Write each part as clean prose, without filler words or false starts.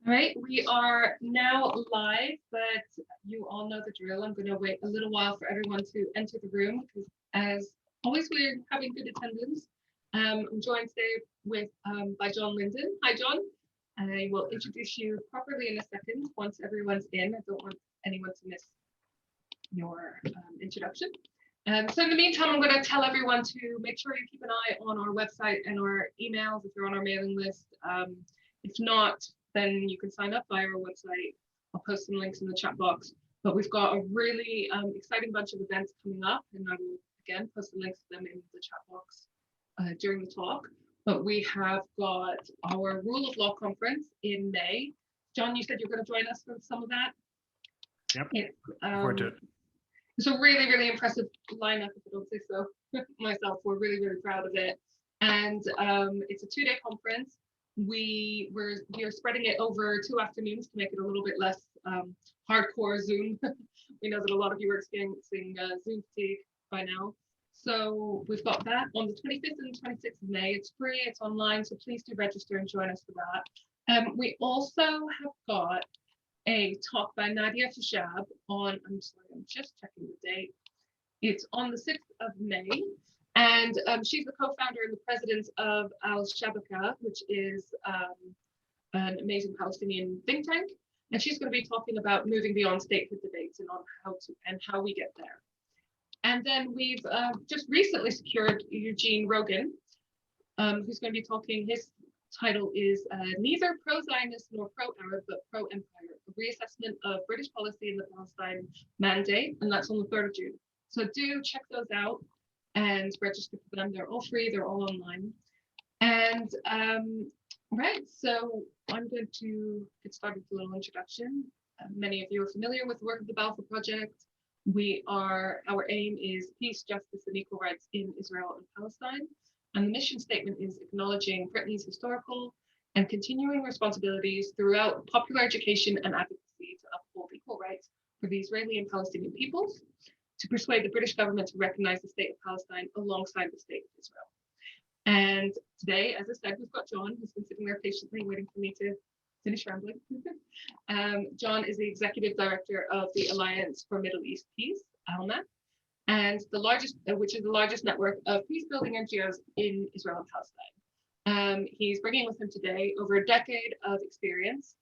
All right, we are now live, but you all know the drill. I'm going to wait a little while for everyone to enter the room because, as always, we're having good attendance. I'm joined today by John Lyndon. Hi, John. And I will introduce you properly in a second once everyone's in. I don't want anyone to miss your introduction. So in the meantime, I'm going to tell everyone to make sure you keep an eye on our website and our emails if you're on our mailing list. If not, then you can sign up via our website. I'll post some links in the chat box. But we've got a really exciting bunch of events coming up, and I will again post the links to them in the chat box during the talk. But we have got our Rule of Law conference in May. John, you said you're going to join us for some of that. Yep. It's a really, really impressive lineup, if I don't say so myself. We're really, really proud of it. And it's a 2-day conference. We are spreading it over 2 afternoons to make it a little bit less hardcore Zoom. We know that a lot of you are experiencing Zoom fatigue by now. So we've got that on the 25th and 26th of May. It's free, it's online, so please do register and join us for that. We also have got a talk by Nadia Fashab on, I'm just checking the date. It's on the 6th of May. And she's the co-founder and the president of Al-Shabaka, which is an amazing Palestinian think tank. And she's going to be talking about moving beyond statehood debates and on how we get there. And then we've just recently secured Eugene Rogan, who's going to be talking. His title is Neither Pro-Zionist nor Pro-Arab, but Pro-Empire, a reassessment of British policy in the Palestine Mandate, and that's on the 3rd of June. So do check those out and register for them. They're all free, they're all online. And right, so I'm going to get started with a little introduction. Many of you are familiar with the work of the Balfour Project. Our aim is peace, justice, and equal rights in Israel and Palestine. And the mission statement is acknowledging Britain's historical and continuing responsibilities throughout popular education and advocacy to uphold equal rights for the Israeli and Palestinian peoples, to persuade the British government to recognize the state of Palestine alongside the state of Israel. And today, as I said, we've got John, who's been sitting there patiently waiting for me to finish rambling. John is the executive director of the Alliance for Middle East Peace, ALLMEP, and which is the largest network of peacebuilding NGOs in Israel and Palestine. He's bringing with him today over a decade of experience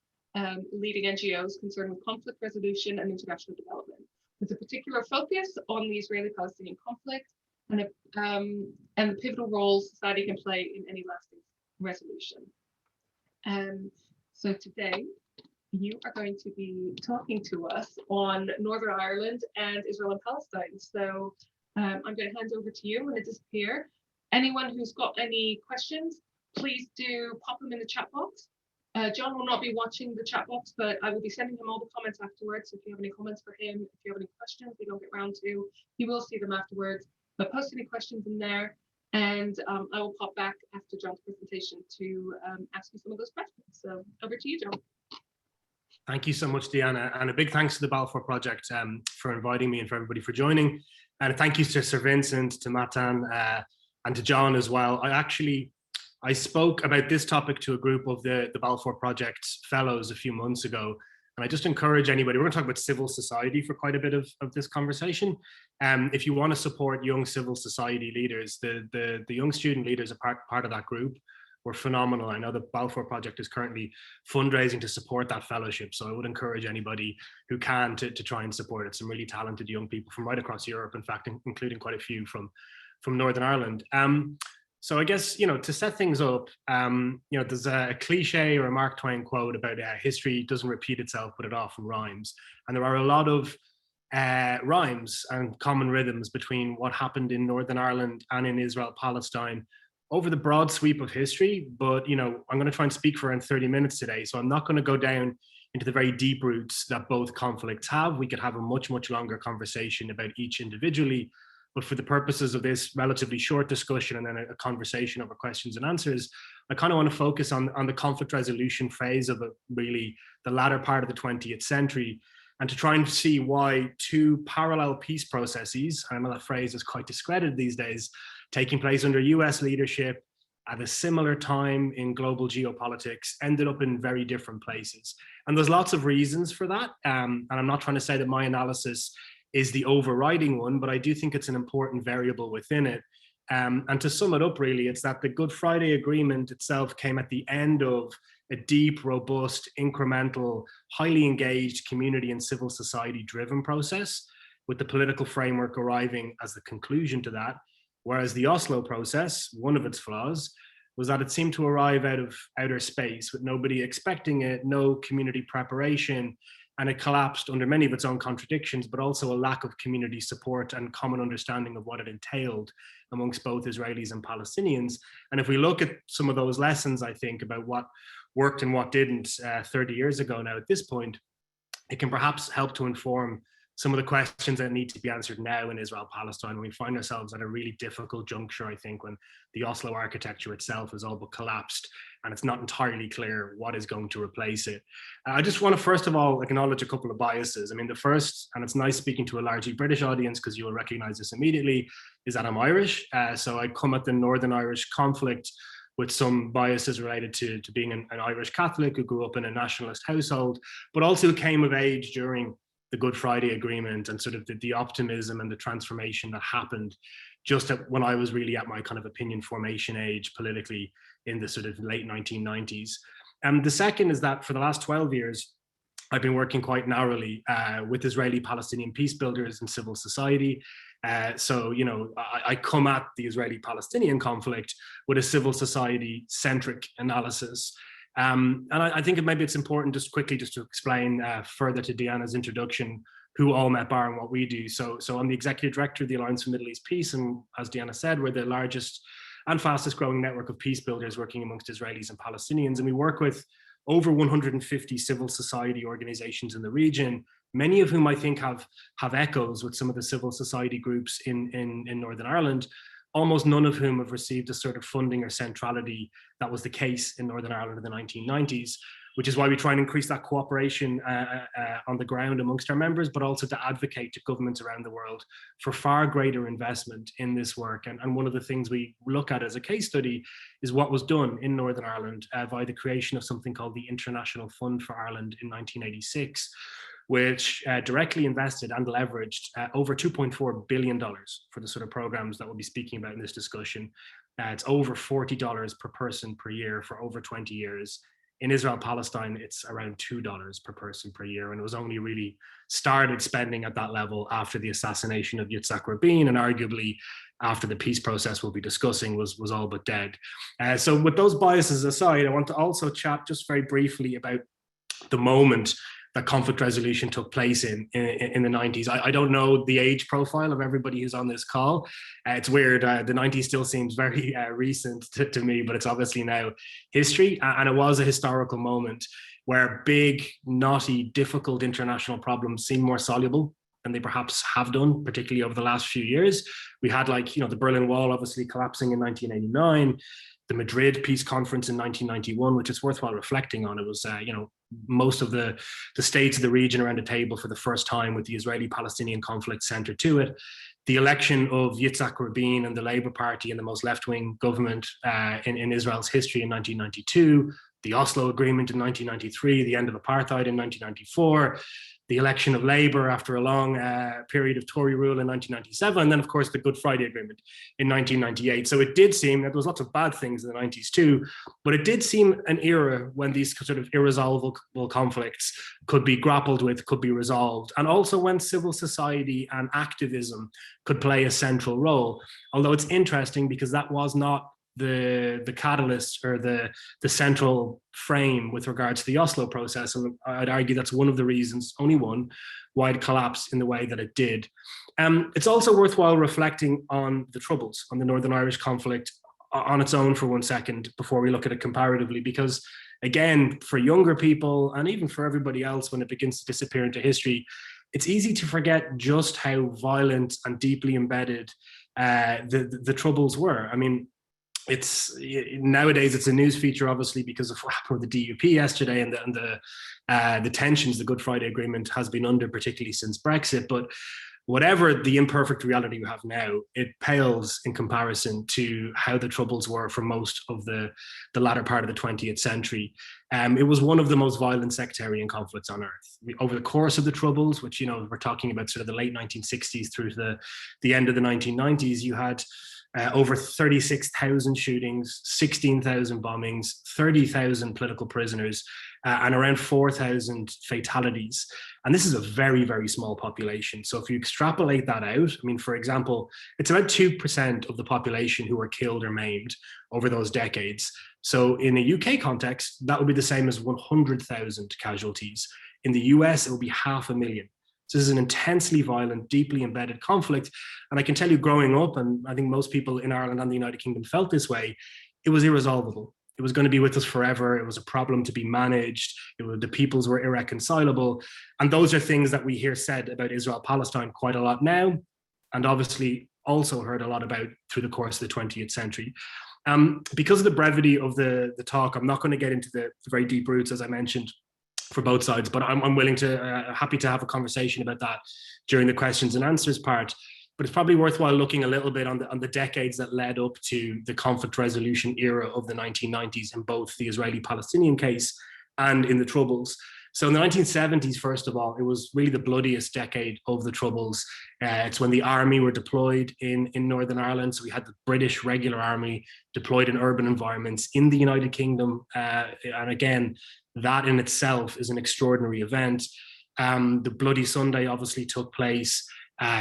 leading NGOs concerned with conflict resolution and international development, with a particular focus on the Israeli-Palestinian conflict and the pivotal role society can play in any lasting resolution. So today, you are going to be talking to us on Northern Ireland and Israel and Palestine. So I'm going to hand over to you. I'm going to disappear. Anyone who's got any questions, please do pop them in the chat box. John will not be watching the chat box, but I will be sending him all the comments afterwards. So if you have any comments for him, if you have any questions we don't get around to, he will see them afterwards. But post any questions in there, and I will pop back after John's presentation to ask you some of those questions. So over to you, John. Thank you so much, Deanna, and a big thanks to the Balfour Project for inviting me and for everybody for joining. And thank you to Sir Vincent, to Matan, and to John as well. I spoke about this topic to a group of the Balfour Project fellows a few months ago, and I just encourage anybody, we're going to talk about civil society for quite a bit of this conversation. If you want to support young civil society leaders, the young student leaders are part of that group. Were phenomenal. I know the Balfour Project is currently fundraising to support that fellowship, so I would encourage anybody who can to try and support it. Some really talented young people from right across Europe, in fact, including quite a few from Northern Ireland. So I guess, to set things up, there's a cliche or a Mark Twain quote about history doesn't repeat itself, but it often rhymes. And there are a lot of rhymes and common rhythms between what happened in Northern Ireland and in Israel-Palestine over the broad sweep of history. But, I'm going to try and speak for around 30 minutes today. So I'm not going to go down into the very deep roots that both conflicts have. We could have a much, much longer conversation about each individually. But for the purposes of this relatively short discussion and then a conversation over questions and answers, I kind of want to focus on the conflict resolution phase of really the latter part of the 20th century, and to try and see why 2 parallel peace processes, I know that phrase is quite discredited these days, taking place under US leadership at a similar time in global geopolitics ended up in very different places. And there's lots of reasons for that. And I'm not trying to say that my analysis is the overriding one, but I do think it's an important variable within it. And to sum it up, really, it's that the Good Friday Agreement itself came at the end of a deep, robust, incremental, highly engaged community and civil society driven process, with the political framework arriving as the conclusion to that. Whereas the Oslo process, one of its flaws, was that it seemed to arrive out of outer space with nobody expecting it, no community preparation, and it collapsed under many of its own contradictions, but also a lack of community support and common understanding of what it entailed amongst both Israelis and Palestinians. And if we look at some of those lessons, I think, about what worked and what didn't 30 years ago now at this point, it can perhaps help to inform some of the questions that need to be answered now in Israel-Palestine. We find ourselves at a really difficult juncture, I think, when the Oslo architecture itself has all but collapsed and it's not entirely clear what is going to replace it. I just want to first of all acknowledge a couple of biases. I mean, the first, and it's nice speaking to a largely British audience because you'll recognize this immediately, is that I'm Irish. So I come at the Northern Irish conflict with some biases related to being an Irish Catholic who grew up in a nationalist household, but also came of age during the Good Friday Agreement and sort of the optimism and the transformation that happened just when I was really at my kind of opinion formation age politically in the sort of late 1990s. The second is that for the last 12 years, I've been working quite narrowly with Israeli-Palestinian peace builders and civil society. So, you know, I come at the Israeli-Palestinian conflict with a civil society centric analysis. And I think maybe it's important just quickly just to explain further to Deanna's introduction who ALLMEP are and what we do. So I'm the executive director of the Alliance for Middle East Peace, and as Deanna said, we're the largest and fastest growing network of peace builders working amongst Israelis and Palestinians, and we work with over 150 civil society organizations in the region, many of whom I think have echoes with some of the civil society groups in Northern Ireland, almost none of whom have received the sort of funding or centrality that was the case in Northern Ireland in the 1990s, which is why we try and increase that cooperation on the ground amongst our members, but also to advocate to governments around the world for far greater investment in this work. And one of the things we look at as a case study is what was done in Northern Ireland by the creation of something called the International Fund for Ireland in 1986, which directly invested and leveraged over $2.4 billion for the sort of programs that we'll be speaking about in this discussion. It's over $40 per person per year for over 20 years. In Israel-Palestine, it's around $2 per person per year. And it was only really started spending at that level after the assassination of Yitzhak Rabin, and arguably after the peace process we'll be discussing was all but dead. So with those biases aside, I want to also chat just very briefly about the moment that conflict resolution took place in the 90s. I don't know the age profile of everybody who's on this call. It's weird, the 90s still seems very recent to me, but it's obviously now history. And it was a historical moment where big, knotty, difficult international problems seem more soluble than they perhaps have done, particularly over the last few years. We had, like, you know, the Berlin Wall obviously collapsing in 1989, the Madrid Peace Conference in 1991, which is worthwhile reflecting on. It was, you know, most of the states of the region around the table for the first time with the Israeli-Palestinian conflict centered to it. The election of Yitzhak Rabin and the Labour Party and the most left-wing government in Israel's history in 1992, the Oslo Agreement in 1993, the end of apartheid in 1994, the election of Labour after a long period of Tory rule in 1997, and then of course the Good Friday Agreement in 1998. So it did seem that there was lots of bad things in the 90s too, but it did seem an era when these sort of irresolvable conflicts could be grappled with, could be resolved, and also when civil society and activism could play a central role. Although it's interesting because that was not the catalyst or the central frame with regards to the Oslo process. And I'd argue that's one of the reasons, only one, why it collapsed in the way that it did. It's also worthwhile reflecting on the troubles, on the Northern Irish conflict on its own for 1 second before we look at it comparatively, because again, for younger people and even for everybody else, when it begins to disappear into history, it's easy to forget just how violent and deeply embedded the troubles were. I mean, nowadays it's a news feature, obviously, because of what happened with the DUP yesterday and the tensions the Good Friday Agreement has been under, particularly since Brexit. But whatever the imperfect reality you have now, it pales in comparison to how the Troubles were for most of the latter part of the 20th century. It was one of the most violent sectarian conflicts on earth. Over the course of the Troubles, which, you know, we're talking about sort of the late 1960s through to the end of the 1990s, you had over 36,000 shootings, 16,000 bombings, 30,000 political prisoners, and around 4,000 fatalities. And this is a very, very small population. So if you extrapolate that out, I mean, for example, it's about 2% of the population who were killed or maimed over those decades. So in a UK context, that would be the same as 100,000 casualties. In the US, it would be 500,000. So this is an intensely violent, deeply embedded conflict. And I can tell you, growing up, and I think most people in Ireland and the United Kingdom felt this way, it was irresolvable. It was going to be with us forever. It was a problem to be managed. The peoples were irreconcilable. And those are things that we hear said about Israel-Palestine quite a lot now, and obviously also heard a lot about through the course of the 20th century. Because of the brevity of the talk, I'm not going to get into the very deep roots, as I mentioned, for both sides, but I'm willing to, happy to have a conversation about that during the questions and answers part. But it's probably worthwhile looking a little bit on the decades that led up to the conflict resolution era of the 1990s in both the Israeli-Palestinian case and in the Troubles. So in the 1970s, first of all, it was really the bloodiest decade of the Troubles. It's when the army were deployed in Northern Ireland. So we had the British regular army deployed in urban environments in the United Kingdom. And again, that in itself is an extraordinary event. The Bloody Sunday obviously took place.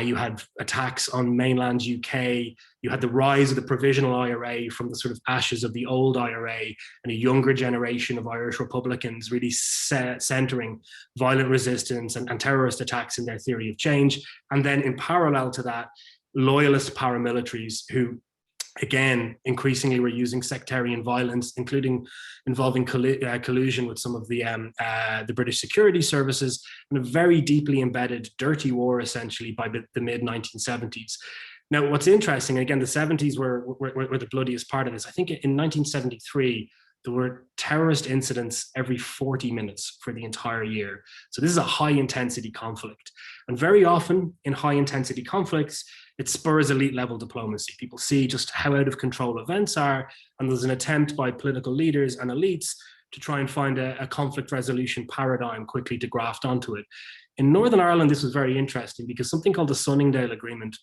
You had attacks on mainland UK. You had the rise of the provisional IRA from the sort of ashes of the old IRA, and a younger generation of Irish Republicans really centering violent resistance and terrorist attacks in their theory of change. And then in parallel to that, loyalist paramilitaries who, again, increasingly were using sectarian violence, including involving collusion with some of the British security services, in a very deeply embedded dirty war, essentially, by the mid-1970s. Now, what's interesting, again, the 70s were the bloodiest part of this. I think in 1973, there were terrorist incidents every 40 minutes for the entire year. So this is a high intensity conflict. And very often in high intensity conflicts, it spurs elite level diplomacy. People see just how out of control events are, and there's an attempt by political leaders and elites to try and find a conflict resolution paradigm quickly to graft onto it. In Northern Ireland, this was very interesting because something called the Sunningdale Agreement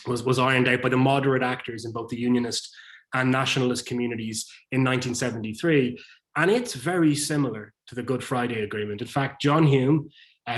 was ironed out by the moderate actors in both the Unionist and nationalist communities in 1973. And it's very similar to the Good Friday Agreement. In fact, John Hume,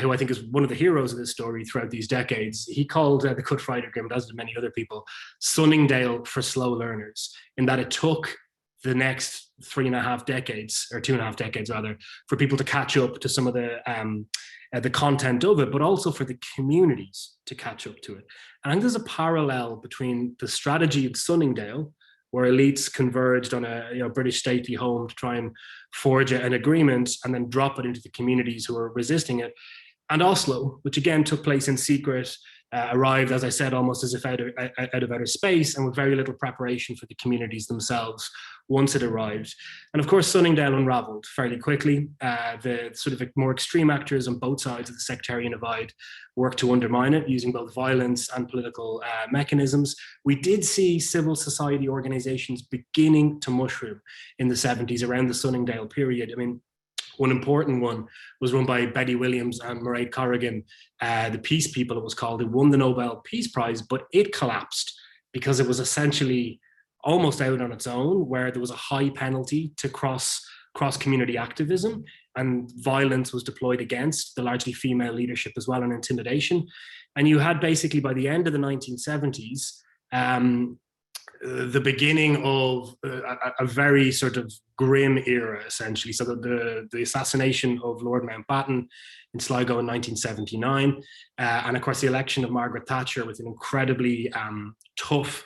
who I think is one of the heroes of this story throughout these decades, he called the Good Friday Agreement, as did many other people, Sunningdale for slow learners, in that it took the next 3.5 decades, or 2.5 decades rather, for people to catch up to some of the content of it, but also for the communities to catch up to it. And I think there's a parallel between the strategy of Sunningdale, where elites converged on a British stately home to try and forge an agreement and then drop it into the communities who were resisting it. And Oslo, which again took place in secret, arrived, as I said, almost as if out of outer space, and with very little preparation for the communities themselves once it arrived. And of course, Sunningdale unraveled fairly quickly. The sort of more extreme actors on both sides of the sectarian divide worked to undermine it using both violence and political mechanisms. We did see civil society organizations beginning to mushroom in the 70s around the Sunningdale period. I mean, one important one was run by Betty Williams and Mairead Corrigan, the Peace People it was called. It won the Nobel Peace Prize, but it collapsed because it was essentially almost out on its own, where there was a high penalty to cross-community activism, and violence was deployed against the largely female leadership as well, and intimidation. And you had basically, by the end of the 1970s, the beginning of a very sort of grim era, essentially. So the assassination of Lord Mountbatten in Sligo in 1979, and of course the election of Margaret Thatcher with an incredibly tough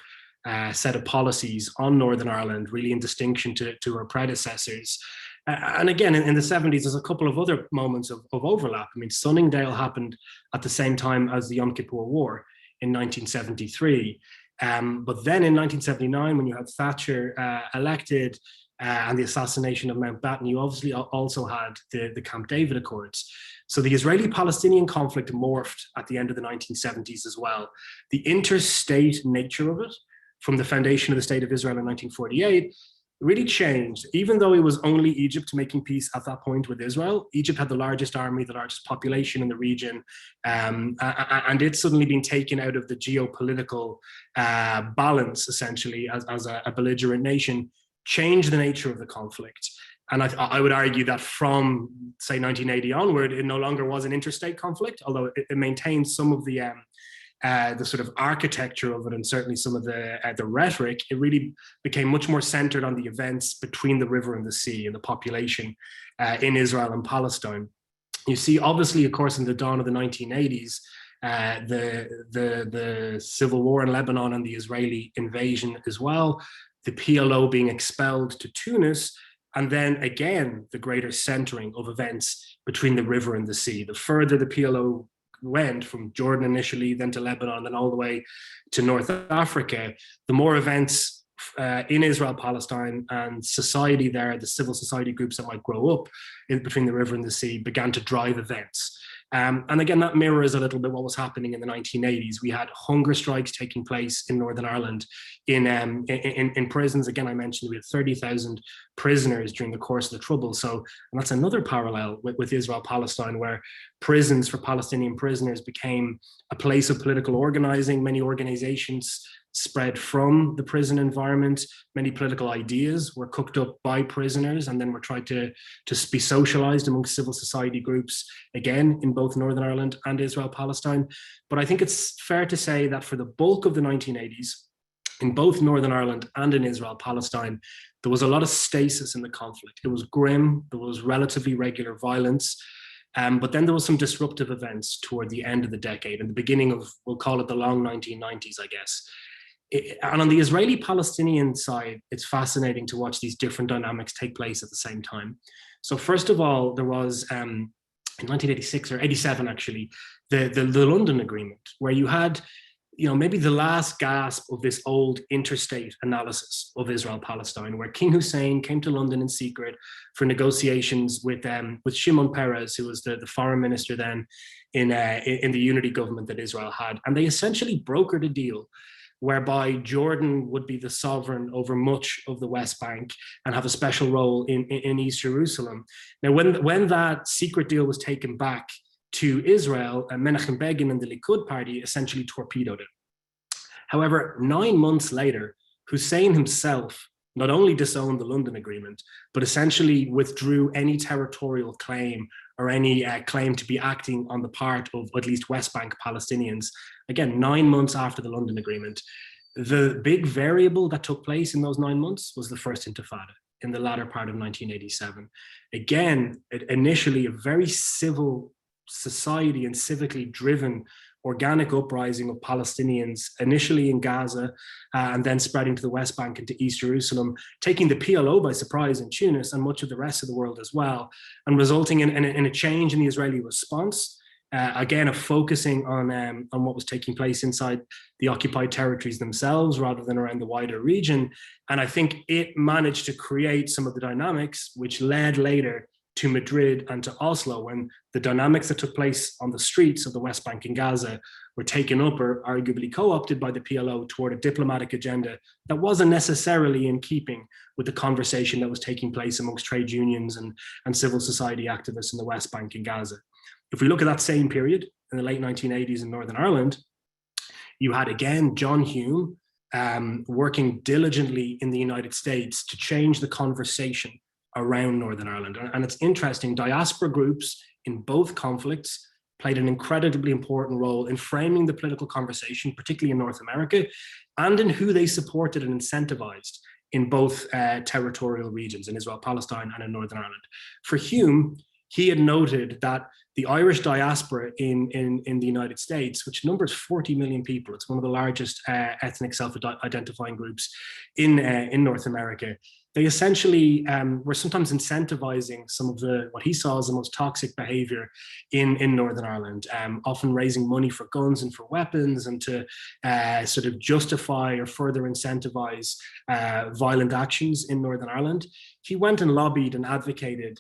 set of policies on Northern Ireland, really in distinction to her predecessors. And again, in the 70s, there's a couple of other moments of overlap. I mean, Sunningdale happened at the same time as the Yom Kippur War in 1973. But then in 1979, when you had Thatcher elected, and the assassination of Mountbatten, you obviously also had the Camp David Accords. So the Israeli-Palestinian conflict morphed at the end of the 1970s as well. The interstate nature of it, from the foundation of the State of Israel in 1948, really changed. Even though it was only Egypt making peace at that point with Israel, Egypt had the largest army, the largest population in the region, and it's suddenly been taken out of the geopolitical balance, essentially, as a belligerent nation, changed the nature of the conflict. And I would argue that from, say, 1980 onward, it no longer was an interstate conflict, although it maintained some of the sort of architecture of it, and certainly some of the rhetoric. It really became much more centered on the events between the river and the sea and the population in Israel and Palestine. You see, obviously, of course, in the dawn of the 1980s, the civil war in Lebanon and the Israeli invasion as well, the PLO being expelled to Tunis, and then again, the greater centering of events between the river and the sea. The further the PLO went, from Jordan initially, then to Lebanon, then all the way to North Africa, the more events in Israel-Palestine and society there, the civil society groups that might grow up between the river and the sea, began to drive events. And again, that mirrors a little bit what was happening in the 1980s. We had hunger strikes taking place in Northern Ireland in prisons. Again, I mentioned we had 30,000 prisoners during the course of the Troubles. So, and that's another parallel with Israel-Palestine, where prisons for Palestinian prisoners became a place of political organizing. Many organizations spread from the prison environment. Many political ideas were cooked up by prisoners and then were tried to be socialized amongst civil society groups, again, in both Northern Ireland and Israel-Palestine. But I think it's fair to say that for the bulk of the 1980s, in both Northern Ireland and in Israel-Palestine, there was a lot of stasis in the conflict. It was grim, there was relatively regular violence, but then there was some disruptive events toward the end of the decade and the beginning of, we'll call it the long 1990s, I guess. And on the Israeli-Palestinian side, it's fascinating to watch these different dynamics take place at the same time. So first of all, there was, in 1986 or 87 actually, the London Agreement, where you had, maybe the last gasp of this old interstate analysis of Israel-Palestine, where King Hussein came to London in secret for negotiations with Shimon Peres, who was the foreign minister then in the unity government that Israel had. And they essentially brokered a deal whereby Jordan would be the sovereign over much of the West Bank and have a special role in East Jerusalem. Now, when that secret deal was taken back to Israel, Menachem Begin and the Likud party essentially torpedoed it. However, 9 months later, Hussein himself not only disowned the London Agreement, but essentially withdrew any territorial claim or any claim to be acting on the part of at least West Bank Palestinians. Again, 9 months after the London Agreement. The big variable that took place in those 9 months was the First Intifada in the latter part of 1987. Again, initially a very civil society and civically driven organic uprising of Palestinians, initially in Gaza, and then spreading to the West Bank and to East Jerusalem, taking the PLO by surprise in Tunis and much of the rest of the world as well, and resulting in a change in the Israeli response, again, of focusing on what was taking place inside the occupied territories themselves rather than around the wider region. And I think it managed to create some of the dynamics which led later to Madrid and to Oslo, when the dynamics that took place on the streets of the West Bank and Gaza were taken up or arguably co-opted by the PLO toward a diplomatic agenda that wasn't necessarily in keeping with the conversation that was taking place amongst trade unions and civil society activists in the West Bank and Gaza. If we look at that same period in the late 1980s in Northern Ireland, you had again John Hume working diligently in the United States to change the conversation around Northern Ireland. And it's interesting, diaspora groups in both conflicts played an incredibly important role in framing the political conversation, particularly in North America, and in who they supported and incentivized in both territorial regions, in Israel-Palestine and in Northern Ireland. For Hume, he had noted that the Irish diaspora in the United States, which numbers 40 million people, it's one of the largest ethnic self-identifying groups in North America, they essentially were sometimes incentivizing some of what he saw as the most toxic behavior in Northern Ireland, often raising money for guns and for weapons and to sort of justify or further incentivize violent actions in Northern Ireland. He went and lobbied and advocated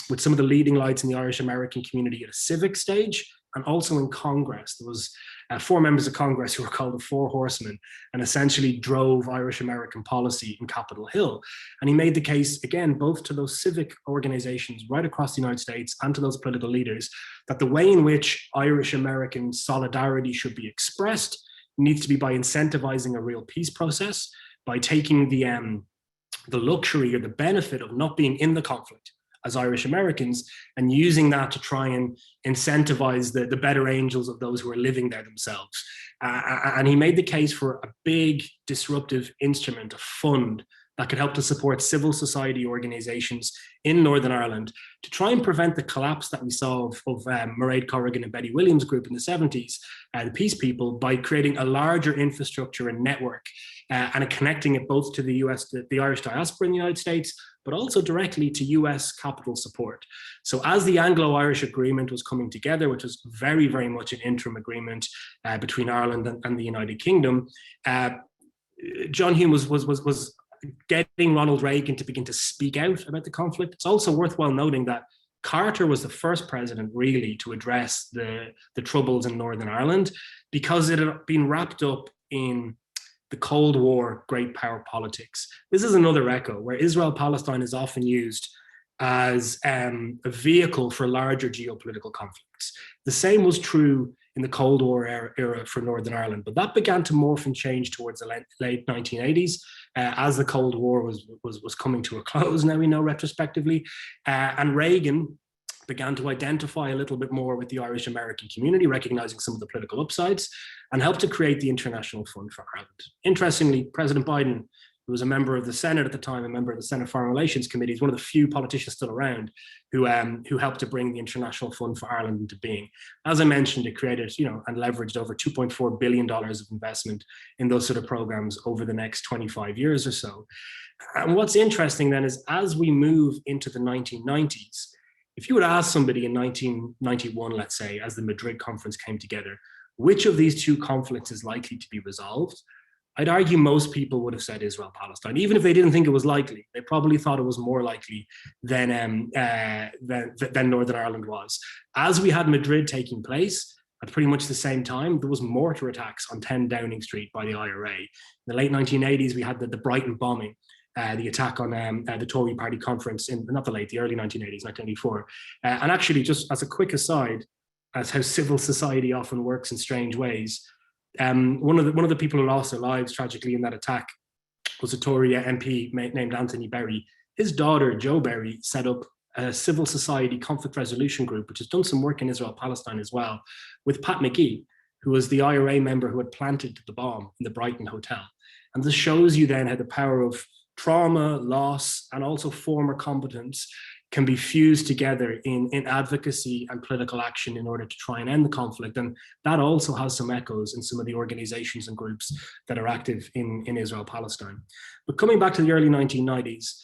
with some of the leading lights in the Irish American community at a civic stage and also in Congress. There was 4 members of Congress who were called the Four Horsemen and essentially drove Irish American policy in Capitol Hill. And he made the case, again, both to those civic organizations right across the United States and to those political leaders, that the way in which Irish American solidarity should be expressed needs to be by incentivizing a real peace process, by taking the luxury or the benefit of not being in the conflict as Irish Americans and using that to try and incentivize the better angels of those who are living there themselves. And he made the case for a big disruptive instrument, a fund that could help to support civil society organizations in Northern Ireland to try and prevent the collapse that we saw of Mairead Corrigan and Betty Williams' group in the 70s, the Peace People, by creating a larger infrastructure and network and connecting it both to the US, the Irish diaspora in the United States, but also directly to US capital support. So as the Anglo-Irish Agreement was coming together, which was very, very much an interim agreement between Ireland and the United Kingdom, John Hume was getting Ronald Reagan to begin to speak out about the conflict. It's also worthwhile noting that Carter was the first president really to address the troubles in Northern Ireland because it had been wrapped up in the Cold War great power politics. This is another echo where Israel-Palestine is often used as a vehicle for larger geopolitical conflicts. The same was true in the Cold War era for Northern Ireland, but that began to morph and change towards the late 1980s as the Cold War was coming to a close, now we know retrospectively, and Reagan began to identify a little bit more with the Irish American community, recognizing some of the political upsides, and helped to create the International Fund for Ireland. Interestingly, President Biden, who was a member of the Senate at the time, a member of the Senate Foreign Relations Committee, is one of the few politicians still around who helped to bring the International Fund for Ireland into being. As I mentioned, it created, and leveraged over $2.4 billion of investment in those sort of programs over the next 25 years or so. And what's interesting then is as we move into the 1990s, if you would ask somebody in 1991, let's say, as the Madrid conference came together, which of these two conflicts is likely to be resolved, I'd argue most people would have said Israel-Palestine, even if they didn't think it was likely. They probably thought it was more likely than Northern Ireland was. As we had Madrid taking place, at pretty much the same time, there was mortar attacks on 10 Downing Street by the IRA. In the late 1980s, we had the Brighton bombing, the attack on the Tory party conference in, the early 1980s, 1984. And actually, just as a quick aside, as how civil society often works in strange ways, one of the people who lost their lives tragically in that attack was a Tory MP named Anthony Berry. His daughter, Jo Berry, set up a civil society conflict resolution group, which has done some work in Israel-Palestine as well, with Pat McGee, who was the IRA member who had planted the bomb in the Brighton Hotel. And this shows you then how the power of trauma, loss, and also former competence can be fused together in advocacy and political action in order to try and end the conflict. And that also has some echoes in some of the organizations and groups that are active in Israel-Palestine. But coming back to the early 1990s,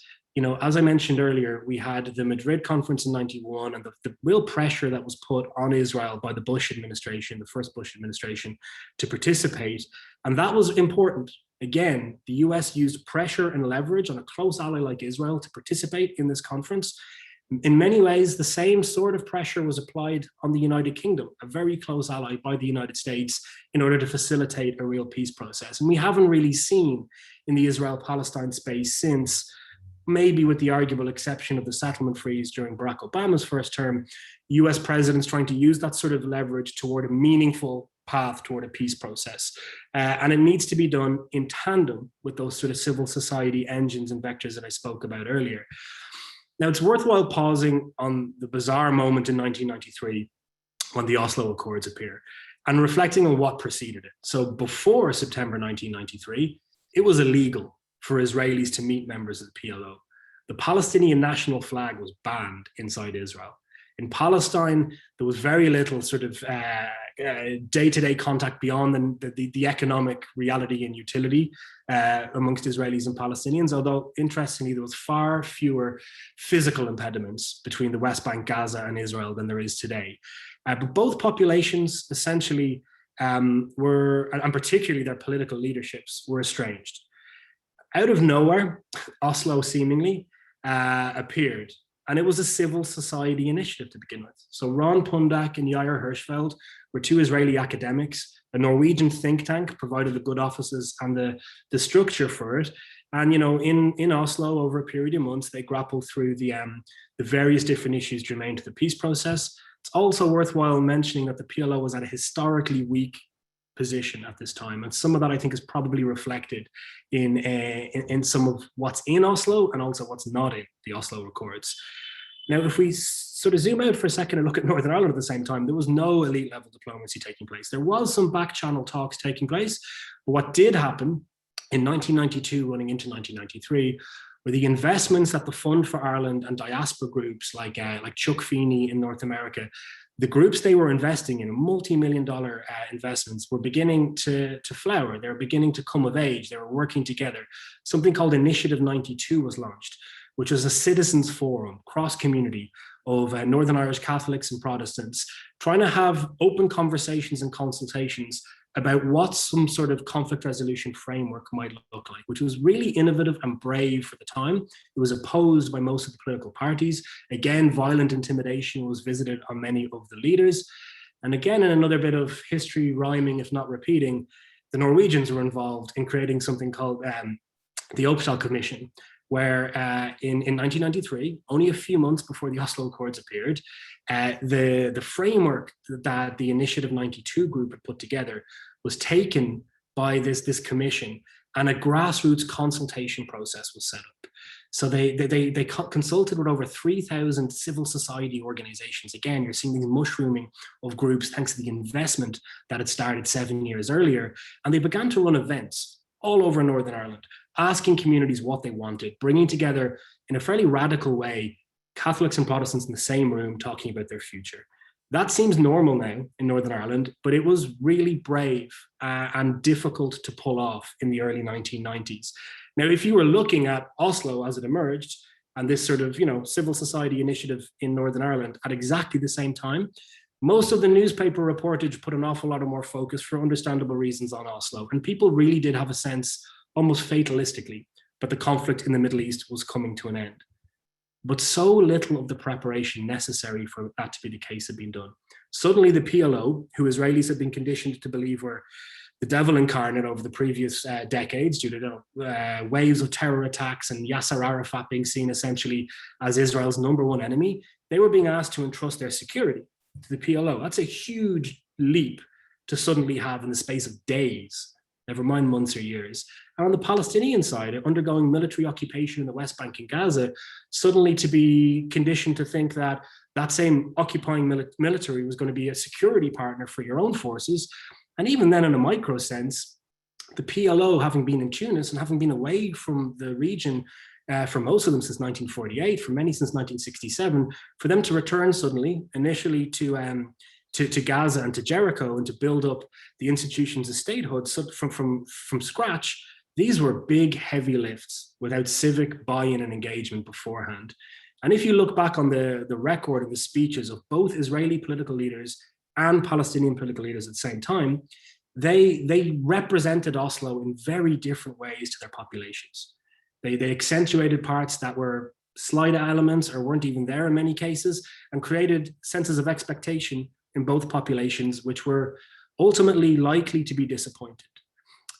as I mentioned earlier, we had the Madrid conference in 91 and the real pressure that was put on Israel by the Bush administration, the first Bush administration, to participate. And that was important. Again, the US used pressure and leverage on a close ally like Israel to participate in this conference. In many ways, the same sort of pressure was applied on the United Kingdom, a very close ally by the United States, in order to facilitate a real peace process. And we haven't really seen in the Israel-Palestine space since, maybe with the arguable exception of the settlement freeze during Barack Obama's first term, US presidents trying to use that sort of leverage toward a meaningful path toward a peace process. And it needs to be done in tandem with those sort of civil society engines and vectors that I spoke about earlier. Now, it's worthwhile pausing on the bizarre moment in 1993 when the Oslo Accords appear and reflecting on what preceded it. So before September 1993, it was illegal for Israelis to meet members of the PLO. The Palestinian national flag was banned inside Israel. In Palestine, there was very little sort of day-to-day contact beyond the economic reality and utility amongst Israelis and Palestinians, although interestingly, there was far fewer physical impediments between the West Bank, Gaza, and Israel than there is today. But both populations essentially were, and particularly their political leaderships, were estranged. Out of nowhere, Oslo seemingly appeared. And it was a civil society initiative to begin with. So Ron Pundak and Yair Hirschfeld were two Israeli academics. A Norwegian think tank provided the good offices and the structure for it. And in Oslo, over a period of months, they grappled through the various different issues germane to the peace process. It's also worthwhile mentioning that the PLO was at a historically weak position at this time, and some of that I think is probably reflected in some of what's in Oslo and also what's not in the Oslo Accords. Now, if we sort of zoom out for a second and look at Northern Ireland at the same time, there was no elite level diplomacy taking place. There was some back channel talks taking place, but what did happen in 1992 running into 1993 were the investments that the Fund for Ireland and diaspora groups like Chuck Feeney in North America, the groups they were investing in, multi-million-dollar investments, were beginning to flower. They were beginning to come of age. They were working together. Something called Initiative 92 was launched, which was a citizens forum, cross-community of Northern Irish Catholics and Protestants, trying to have open conversations and consultations about what some sort of conflict resolution framework might look like, which was really innovative and brave for the time. It was opposed by most of the political parties. Again, violent intimidation was visited on many of the leaders. And again, in another bit of history rhyming, if not repeating, the Norwegians were involved in creating something called the Optical Commission, where in 1993, only a few months before the Oslo Accords appeared, the framework that the Initiative 92 group had put together was taken by this commission, and a grassroots consultation process was set up. So they consulted with over 3,000 civil society organizations. Again, you're seeing these mushrooming of groups thanks to the investment that had started 7 years earlier. And they began to run events all over Northern Ireland, asking communities what they wanted, bringing together in a fairly radical way Catholics and Protestants in the same room talking about their future. That seems normal now in Northern Ireland, but it was really brave and difficult to pull off in the early 1990s. Now, if you were looking at Oslo as it emerged and this sort of, civil society initiative in Northern Ireland at exactly the same time, most of the newspaper reportage put an awful lot of more focus, for understandable reasons, on Oslo. And people really did have a sense, almost fatalistically, that the conflict in the Middle East was coming to an end. But so little of the preparation necessary for that to be the case had been done. Suddenly the PLO, who Israelis had been conditioned to believe were the devil incarnate over the previous decades due to waves of terror attacks and Yasser Arafat being seen essentially as Israel's #1 enemy, they were being asked to entrust their security to the PLO. That's a huge leap to suddenly have in the space of days, never mind months or years. And on the Palestinian side, undergoing military occupation in the West Bank and Gaza, suddenly to be conditioned to think that that same occupying military was going to be a security partner for your own forces. And even then, in a micro sense, the PLO, having been in Tunis and having been away from the region for most of them since 1948, for many since 1967, for them to return suddenly, initially to Gaza and to Jericho, and to build up the institutions of statehood from scratch, these were big, heavy lifts without civic buy-in and engagement beforehand. And if you look back on the record of the speeches of both Israeli political leaders and Palestinian political leaders at the same time, they represented Oslo in very different ways to their populations. They accentuated parts that were slight elements or weren't even there in many cases, and created senses of expectation in both populations, which were ultimately likely to be disappointed.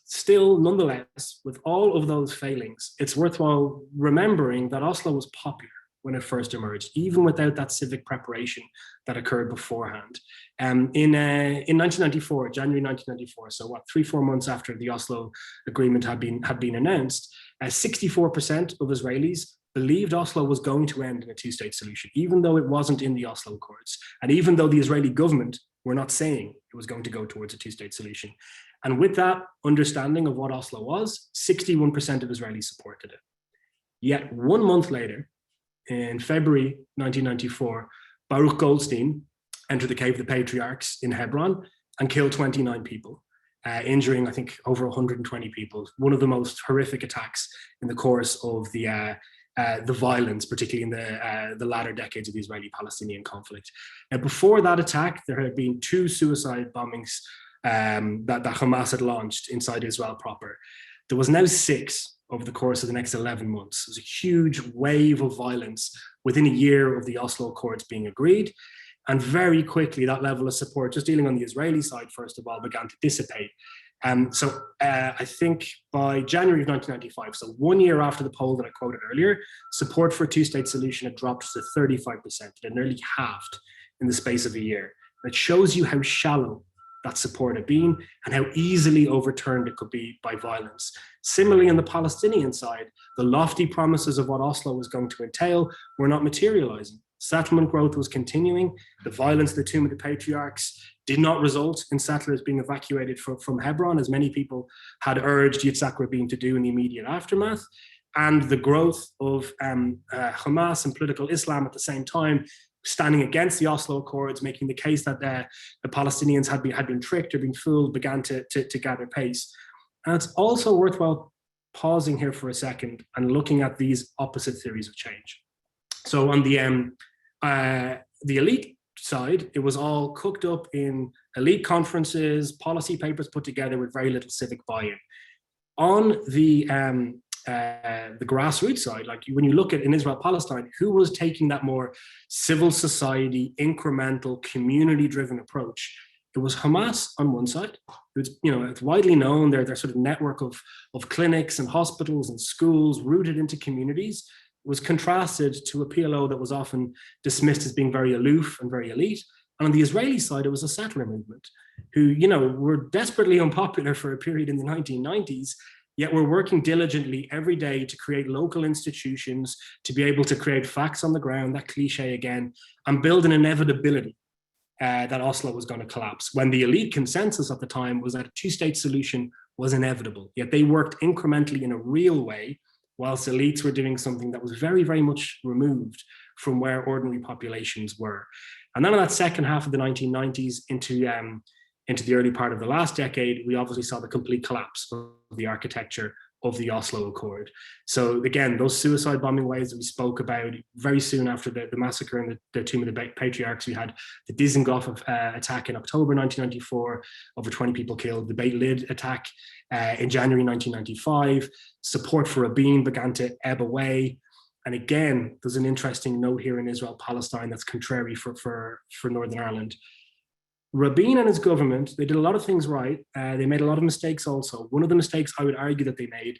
Still, nonetheless, with all of those failings, it's worthwhile remembering that Oslo was popular when it first emerged, even without that civic preparation that occurred beforehand. In 1994, January 1994, so 3-4 months after the Oslo Agreement had been announced, 64% of Israelis believed Oslo was going to end in a two-state solution, even though it wasn't in the Oslo Accords, and even though the Israeli government were not saying it was going to go towards a two-state solution. And with that understanding of what Oslo was, 61% of Israelis supported it. Yet 1 month later, in February 1994, Baruch Goldstein entered the Cave of the Patriarchs in Hebron and killed 29 people, injuring, I think, over 120 people. One of the most horrific attacks in the course of the violence, particularly in the latter decades of the Israeli-Palestinian conflict. Now, before that attack, there had been 2 suicide bombings that Hamas had launched inside Israel proper. There was now 6 over the course of the next 11 months. It was a huge wave of violence within a year of the Oslo Accords being agreed. And very quickly, that level of support, just dealing on the Israeli side, first of all, began to dissipate. So I think by January of 1995, so 1 year after the poll that I quoted earlier, support for a 2-state solution had dropped to 35%. It had nearly halved in the space of a year. It shows you how shallow that support had been and how easily overturned it could be by violence. Similarly, on the Palestinian side, the lofty promises of what Oslo was going to entail were not materializing. Settlement growth was continuing. The violence of the Tomb of the Patriarchs did not result in settlers being evacuated from Hebron, as many people had urged Yitzhak Rabin to do in the immediate aftermath. And the growth of Hamas and political Islam at the same time, standing against the Oslo Accords, making the case that the Palestinians had been tricked or been fooled, began to gather pace. And it's also worthwhile pausing here for a second and looking at these opposite theories of change. So on the elite side, it was all cooked up in elite conferences, policy papers put together with very little civic buy-in. On the grassroots side, like when you look at in Israel-Palestine, who was taking that more civil society, incremental, community-driven approach? It was Hamas on one side. It's widely known, their sort of network of clinics and hospitals and schools rooted into communities was contrasted to a PLO that was often dismissed as being very aloof and very elite. And on the Israeli side, it was a settler movement who, were desperately unpopular for a period in the 1990s, yet were working diligently every day to create local institutions, to be able to create facts on the ground, that cliche again, and build an inevitability that Oslo was going to collapse, when the elite consensus at the time was that a 2-state solution was inevitable. Yet they worked incrementally in a real way, whilst elites were doing something that was very, very much removed from where ordinary populations were. And then in that second half of the 1990s into the early part of the last decade, we obviously saw the complete collapse of the architecture of the Oslo Accord. So again, those suicide bombing waves that we spoke about, very soon after the massacre in the Tomb of the Patriarchs, we had the Dizengoff attack in October 1994, over 20 people killed, the Beit Lid attack in January 1995, support for Rabin began to ebb away. And again, there's an interesting note here in Israel-Palestine that's contrary for Northern Ireland. Rabin and his government, they did a lot of things right. They made a lot of mistakes also. One of the mistakes I would argue that they made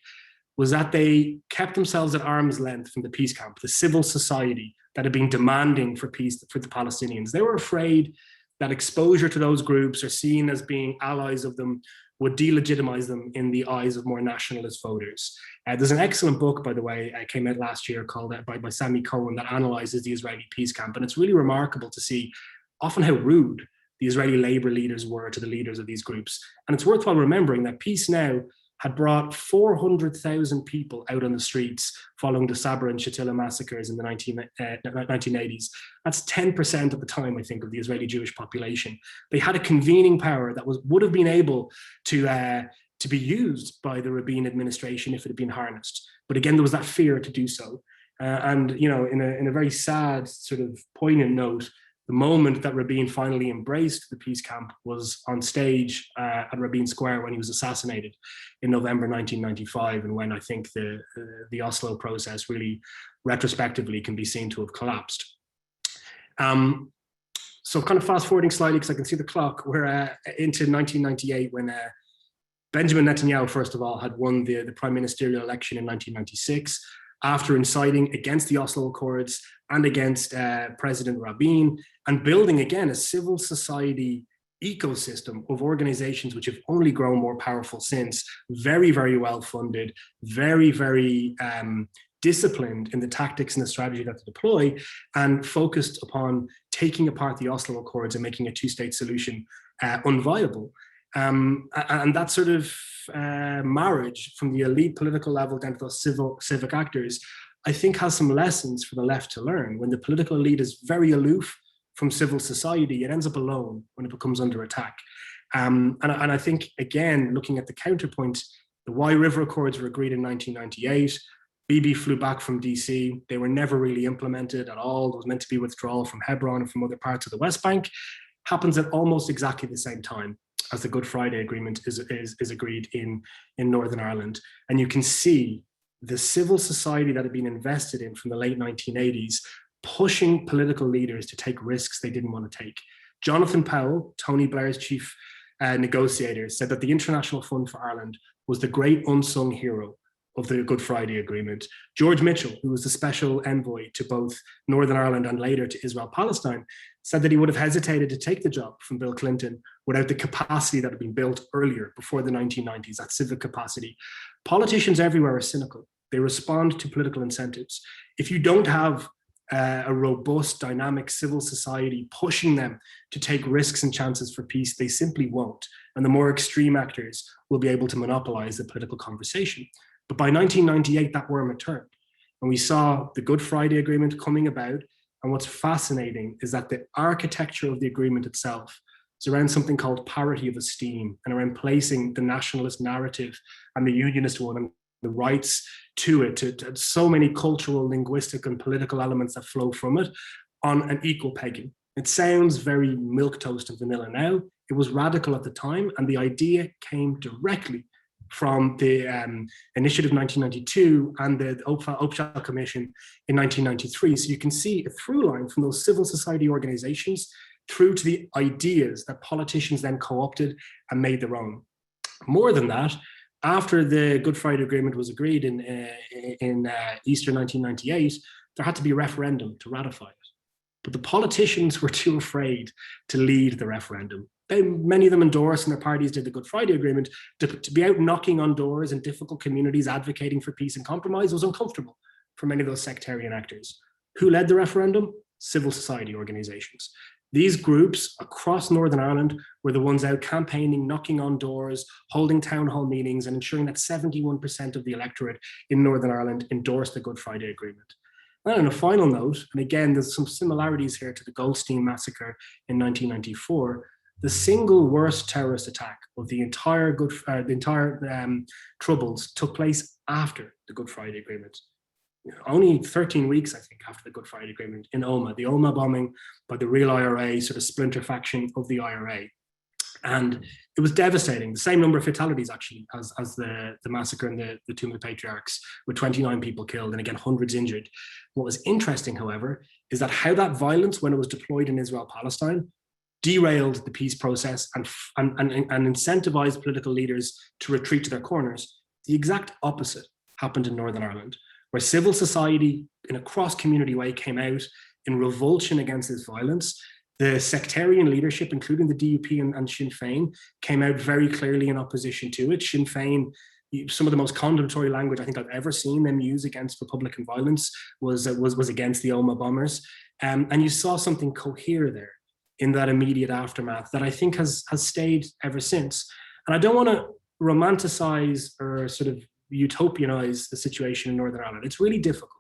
was that they kept themselves at arm's length from the peace camp, the civil society that had been demanding for peace for the Palestinians. They were afraid that exposure to those groups or seen as being allies of them would delegitimize them in the eyes of more nationalist voters. There's an excellent book, by the way, came out last year called by Sami Cohen that analyzes the Israeli peace camp. And it's really remarkable to see often how rude the Israeli labor leaders were to the leaders of these groups. And it's worthwhile remembering that Peace Now had brought 400,000 people out on the streets following the Sabra and Shatila massacres in the 1980s. That's 10% at the time, I think, of the Israeli Jewish population. They had a convening power that would have been able to be used by the Rabin administration if it had been harnessed. But again, there was that fear to do so. And in a very sad, sort of poignant note, the moment that Rabin finally embraced the peace camp was on stage at Rabin Square when he was assassinated in November 1995, and when I think the Oslo process really retrospectively can be seen to have collapsed. So kind of fast forwarding slightly, because I can see the clock, we're into 1998 when Benjamin Netanyahu, first of all, had won the prime ministerial election in 1996 after inciting against the Oslo Accords and against President Rabin, and building again a civil society ecosystem of organizations which have only grown more powerful since, very, very well funded, very, very disciplined in the tactics and the strategy that they deploy, and focused upon taking apart the Oslo Accords and making a 2-state solution unviable. And that sort of marriage from the elite political level down to those civic actors, I think has some lessons for the left to learn. When the political elite is very aloof from civil society, it ends up alone when it comes under attack. And I think, again, looking at the counterpoint, the Wye River Accords were agreed in 1998. Bibi flew back from DC. They were never really implemented at all. There was meant to be withdrawal from Hebron and from other parts of the West Bank. Happens at almost exactly the same time as the Good Friday Agreement is agreed in Northern Ireland. And you can see the civil society that had been invested in from the late 1980s pushing political leaders to take risks they didn't want to take. Jonathan Powell, Tony Blair's chief negotiator, said that the International Fund for Ireland was the great unsung hero of the Good Friday Agreement. George Mitchell, who was the special envoy to both Northern Ireland and later to Israel-Palestine, said that he would have hesitated to take the job from Bill Clinton without the capacity that had been built earlier, before the 1990s, that civic capacity. Politicians everywhere are cynical. They respond to political incentives. If you don't have a robust, dynamic civil society pushing them to take risks and chances for peace, they simply won't. And the more extreme actors will be able to monopolize the political conversation. But by 1998, that worm had turned. And we saw the Good Friday Agreement coming about. And what's fascinating is that the architecture of the agreement itself is around something called parity of esteem, and around placing the nationalist narrative and the unionist one and the rights to it, to so many cultural, linguistic, and political elements that flow from it, on an equal pegging. It sounds very milquetoast and vanilla now. It was radical at the time, and the idea came directly from the Initiative 1992 and the Optical Commission in 1993. So you can see a through line from those civil society organizations through to the ideas that politicians then co-opted and made their own. More than that, after the Good Friday Agreement was agreed in Easter 1998, there had to be a referendum to ratify it. But the politicians were too afraid to lead the referendum. Many of them endorsed, and their parties did, the Good Friday Agreement. To be out knocking on doors in difficult communities advocating for peace and compromise was uncomfortable for many of those sectarian actors. Who led the referendum? Civil society organizations. These groups across Northern Ireland were the ones out campaigning, knocking on doors, holding town hall meetings, and ensuring that 71% of the electorate in Northern Ireland endorsed the Good Friday Agreement. And on a final note, and again, there's some similarities here to the Goldstein massacre in 1994, the single worst terrorist attack of the entire Troubles took place after the Good Friday Agreement. Only 13 weeks, I think, after the Good Friday Agreement in Omagh, the Omagh bombing by the real IRA, sort of splinter faction of the IRA. And it was devastating. The same number of fatalities, actually, as the massacre in the Tomb of the Patriarchs, with 29 people killed and, again, hundreds injured. What was interesting, however, is that how that violence, when it was deployed in Israel-Palestine, derailed the peace process and incentivized political leaders to retreat to their corners. The exact opposite happened in Northern Ireland, where civil society in a cross-community way came out in revulsion against this violence. The sectarian leadership, including the DUP and Sinn Féin, came out very clearly in opposition to it. Sinn Féin, some of the most condemnatory language I think I've ever seen them use against Republican violence was against the Omagh bombers. And you saw something cohere there in that immediate aftermath that I think has stayed ever since. And I don't want to romanticize or sort of utopianize the situation in Northern Ireland. It's really difficult,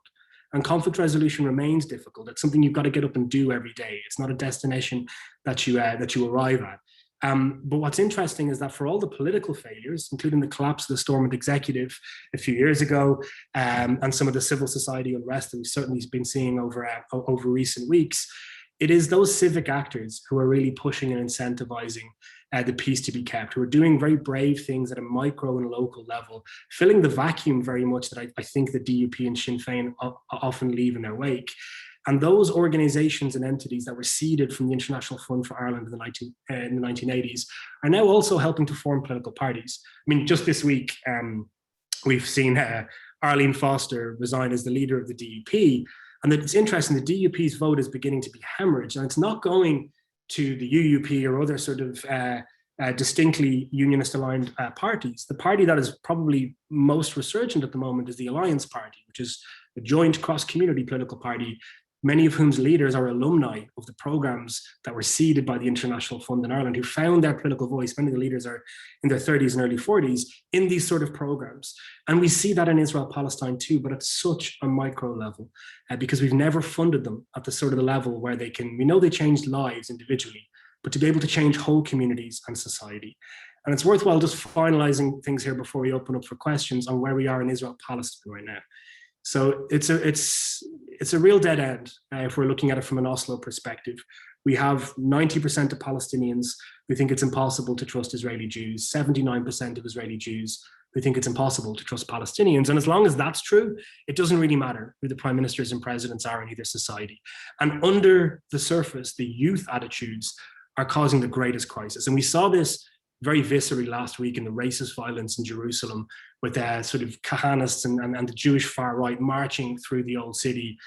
and conflict resolution remains difficult. It's something you've got to get up and do every day. It's not a destination that you arrive at. But what's interesting is that for all the political failures, including the collapse of the Stormont executive a few years ago, and some of the civil society unrest that we've certainly been seeing over recent weeks, it is those civic actors who are really pushing and incentivizing the peace to be kept, who are doing very brave things at a micro and local level, filling the vacuum very much that I think the DUP and Sinn Féin often leave in their wake. And those organizations and entities that were seeded from the International Fund for Ireland in the 1980s are now also helping to form political parties. I mean, just this week, we've seen Arlene Foster resign as the leader of the DUP. And it's interesting, the DUP's vote is beginning to be hemorrhaged, and it's not going to the UUP or other sort of distinctly unionist-aligned parties. The party that is probably most resurgent at the moment is the Alliance Party, which is a joint cross-community political party many of whom's leaders are alumni of the programs that were seeded by the International Fund in Ireland, who found their political voice. Many of the leaders are in their 30s and early 40s in these sort of programs. And we see that in Israel-Palestine too, but at such a micro level, because we've never funded them at the sort of the level where they can, we know they changed lives individually, but to be able to change whole communities and society. And it's worthwhile just finalizing things here before we open up for questions on where we are in Israel-Palestine right now. So it's a real dead end if we're looking at it from an Oslo perspective. We have 90% of Palestinians who think it's impossible to trust Israeli Jews, 79% of Israeli Jews who think it's impossible to trust Palestinians. And as long as that's true, it doesn't really matter who the prime ministers and presidents are in either society. And under the surface, the youth attitudes are causing the greatest crisis. And we saw this very viscerally last week in the racist violence in Jerusalem with sort of Kahanists and the Jewish far right marching through the old city,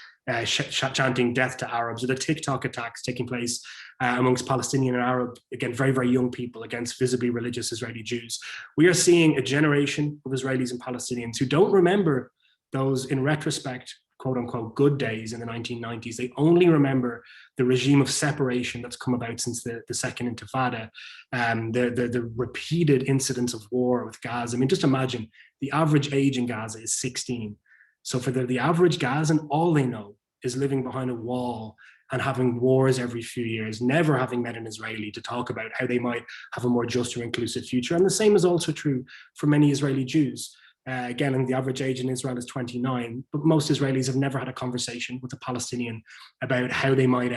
chanting death to Arabs, or the TikTok attacks taking place amongst Palestinian and Arab, again, very, very young people against visibly religious Israeli Jews. We are seeing a generation of Israelis and Palestinians who don't remember those, in retrospect, quote unquote, good days in the 1990s. They only remember the regime of separation that's come about since the second Intifada, the repeated incidents of war with Gaza. I mean, just imagine the average age in Gaza is 16. So for the average Gazan, all they know is living behind a wall and having wars every few years, never having met an Israeli to talk about how they might have a more just or inclusive future. And the same is also true for many Israeli Jews. Again, and the average age in Israel is 29, but most Israelis have never had a conversation with a Palestinian about how they might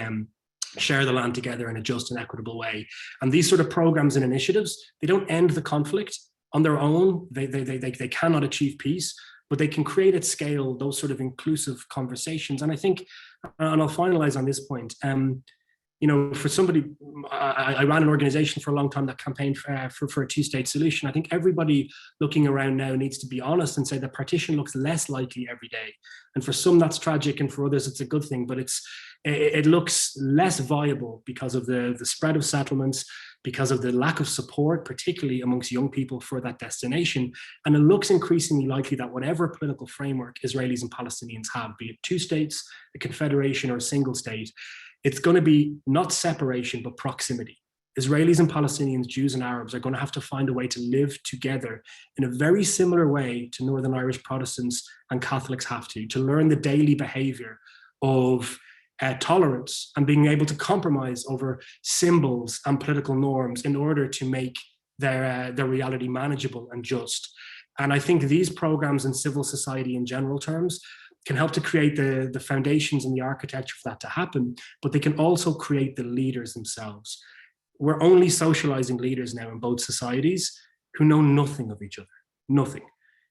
share the land together in a just and equitable way. And these sort of programs and initiatives, they don't end the conflict on their own. They cannot achieve peace, but they can create at scale those sort of inclusive conversations. And I think, and I'll finalize on this point, you know, for somebody, I ran an organization for a long time that campaigned for a two-state solution. I think everybody looking around now needs to be honest and say that partition looks less likely every day. And for some that's tragic, and for others it's a good thing, but it looks less viable because of the spread of settlements, because of the lack of support, particularly amongst young people for that destination. And it looks increasingly likely that whatever political framework Israelis and Palestinians have, be it two states, a confederation, or a single state, it's going to be not separation, but proximity. Israelis and Palestinians, Jews and Arabs are going to have to find a way to live together in a very similar way to Northern Irish Protestants and Catholics have to learn the daily behavior of tolerance and being able to compromise over symbols and political norms in order to make their reality manageable and just. And I think these programs in civil society in general terms can help to create the foundations and the architecture for that to happen, but they can also create the leaders themselves. We're only socializing leaders now in both societies who know nothing of each other, nothing.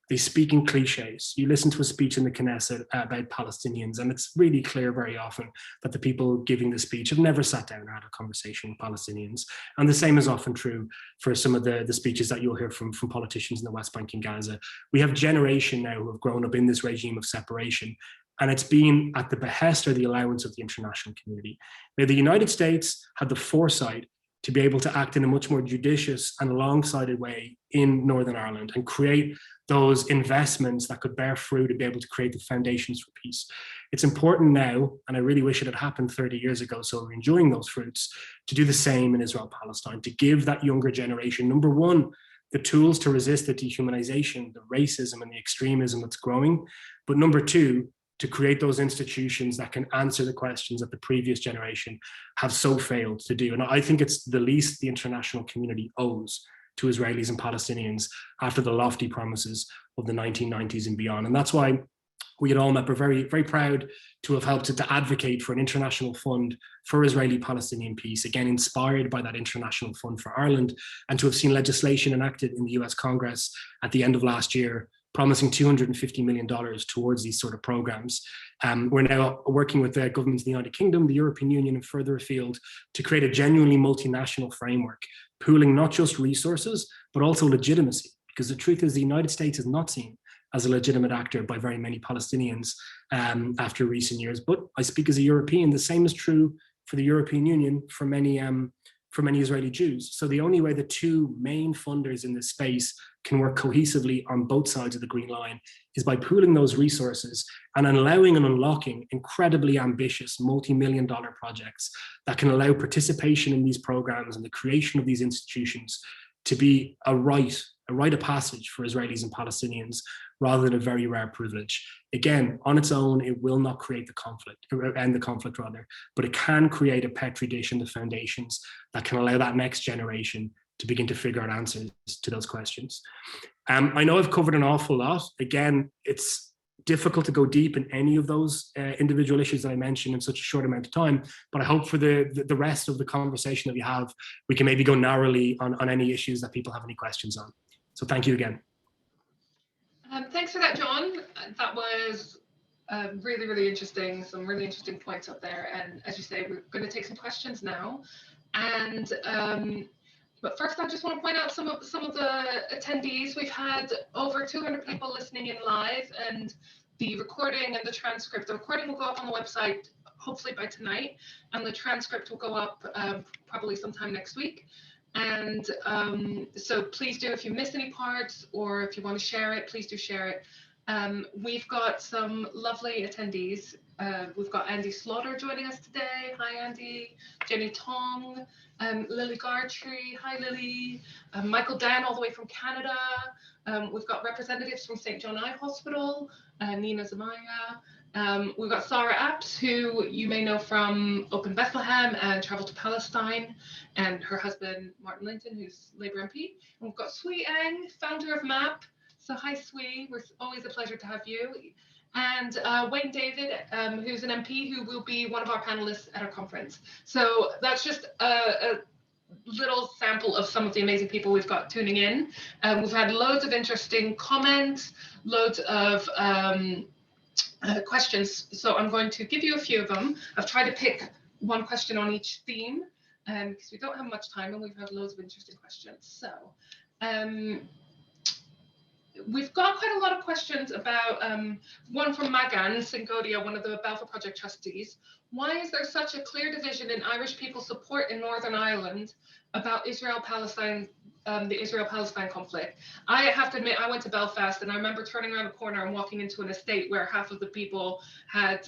They speak in cliches. You listen to a speech in the Knesset about Palestinians, and it's really clear very often that the people giving the speech have never sat down and had a conversation with Palestinians. And the same is often true for some of the speeches that you'll hear from politicians in the West Bank and Gaza. We have generation now who have grown up in this regime of separation, and it's been at the behest or the allowance of the international community. Now, the United States had the foresight to be able to act in a much more judicious and long-sighted way in Northern Ireland and create those investments that could bear fruit and be able to create the foundations for peace. It's important now, and I really wish it had happened 30 years ago, so we're enjoying those fruits, to do the same in Israel-Palestine, to give that younger generation, number one, the tools to resist the dehumanization, the racism and the extremism that's growing, but number two, to create those institutions that can answer the questions that the previous generation have so failed to do. And I think it's the least the international community owes to Israelis and Palestinians after the lofty promises of the 1990s and beyond. And that's why we at ALLMEP are very, very proud to have helped to advocate for an international fund for Israeli-Palestinian peace, again, inspired by that international fund for Ireland, and to have seen legislation enacted in the US Congress at the end of last year promising $250 million towards these sort of programs. We're now working with the governments of the United Kingdom, the European Union, and further afield to create a genuinely multinational framework, pooling not just resources, but also legitimacy. Because the truth is the United States is not seen as a legitimate actor by very many Palestinians after recent years. But I speak as a European, the same is true for the European Union, for many for many Israeli Jews. So the only way the two main funders in this space can work cohesively on both sides of the Green Line is by pooling those resources and allowing and unlocking incredibly ambitious multi-million-dollar projects that can allow participation in these programs and the creation of these institutions to be a rite of passage for Israelis and Palestinians, rather than a very rare privilege. Again, on its own, it will not create the conflict, or end the conflict rather, but it can create a petri dish and the foundations that can allow that next generation to begin to figure out answers to those questions. I know I've covered an awful lot. Again, it's difficult to go deep in any of those individual issues that I mentioned in such a short amount of time, but I hope for the rest of the conversation that we have, we can maybe go narrowly on any issues that people have any questions on. So thank you again. Thanks for that, John. That was really, really interesting. Some really interesting points up there. And as you say, we're going to take some questions now. And but first, I just want to point out some of the attendees. We've had over 200 people listening in live, and the recording and the transcript. The recording will go up on the website hopefully by tonight, and the transcript will go up probably sometime next week. And so please do, if you miss any parts or if you want to share it, please do share it. We've got some lovely attendees. We've got Andy Slaughter joining us today. Hi, Andy. Jenny Tong, Lily Gartree. Hi, Lily. Michael Dan, all the way from Canada. We've got representatives from St. John Eye Hospital, Nina Zamaya. We've got Sarah Apps, who you may know from Open Bethlehem and Travel to Palestine, and her husband, Martin Lyndon, who's Labour MP. And we've got Sui Eng, founder of MAP. So hi, Sui. It's always a pleasure to have you. And Wayne David, who's an MP, who will be one of our panelists at our conference. So that's just a little sample of some of the amazing people we've got tuning in. We've had loads of interesting comments, loads of questions. So I'm going to give you a few of them. I've tried to pick one question on each theme because we don't have much time and we've had loads of interesting questions. So we've got quite a lot of questions about one from Magan Sengodia, one of the Balfour Project trustees. Why is there such a clear division in Irish people's support in Northern Ireland about Israel-Palestine, the Israel-Palestine conflict? I have to admit, I went to Belfast and I remember turning around the corner and walking into an estate where half of the people had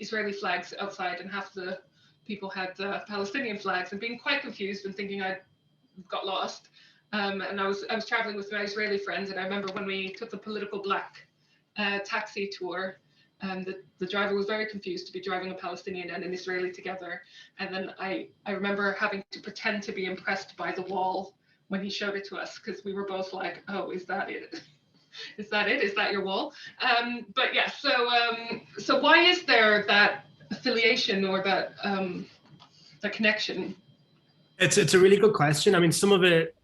Israeli flags outside and half of the people had Palestinian flags, and being quite confused and thinking I got lost. And I was traveling with my Israeli friends, and I remember when we took the political black taxi tour, the driver was very confused to be driving a Palestinian and an Israeli together. And then I remember having to pretend to be impressed by the wall when he showed it to us, because we were both like, oh, is that it? Is that it? Is that your wall? But yeah, so why is there that affiliation or that connection? It's a really good question. I mean, some of it,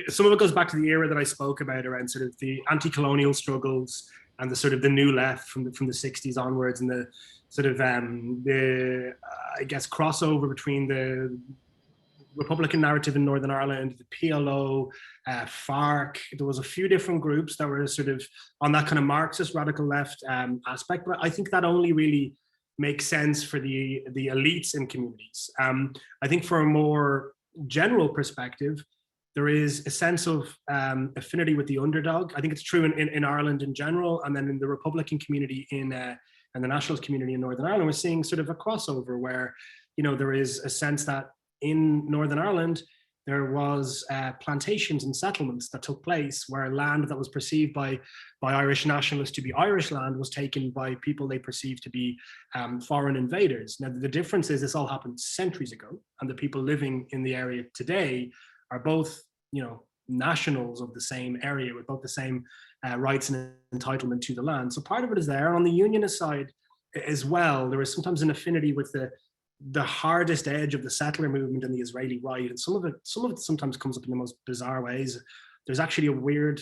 some of it goes back to the era that I spoke about around sort of the anti-colonial struggles and the sort of the new left from the 60s onwards, and the sort of I guess crossover between the Republican narrative in Northern Ireland, the PLO, FARC. There was a few different groups that were sort of on that kind of Marxist radical left aspect, but I think that only really makes sense for the elites in communities. I think for a more general perspective, there is a sense of affinity with the underdog. I think it's true in Ireland in general, and then in the Republican community and the nationalist community in Northern Ireland, we're seeing sort of a crossover where, there is a sense that in Northern Ireland, there was plantations and settlements that took place where land that was perceived by Irish nationalists to be Irish land was taken by people they perceived to be foreign invaders. Now, the difference is this all happened centuries ago, and the people living in the area today are both, nationals of the same area with both the same rights and entitlement to the land. So part of it is there. On the unionist side as well, there is sometimes an affinity with the hardest edge of the settler movement and the Israeli right, and some of it sometimes comes up in the most bizarre ways. There's actually a weird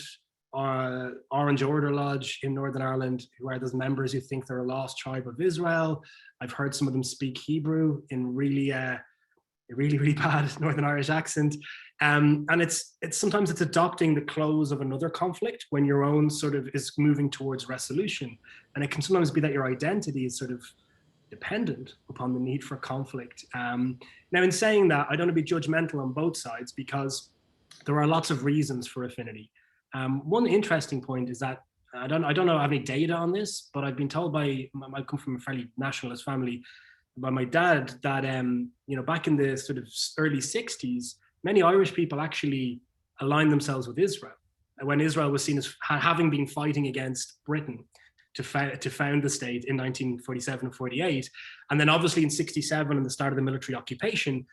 Orange Order Lodge in Northern Ireland where there's members who think they're a lost tribe of Israel. I've heard some of them speak Hebrew in really bad Northern Irish accent, and it's sometimes adopting the close of another conflict when your own sort of is moving towards resolution, and it can sometimes be that your identity is sort of dependent upon the need for conflict. Now, in saying that, I don't want to be judgmental on both sides because there are lots of reasons for affinity. One interesting point is that I don't know I have any data on this, but I've been told by I come from a fairly nationalist family by my dad that back in the sort of early 60s, many Irish people actually aligned themselves with Israel when Israel was seen as having been fighting against Britain to found the state in 1947 and 48. And then obviously in 67 and the start of the military occupation,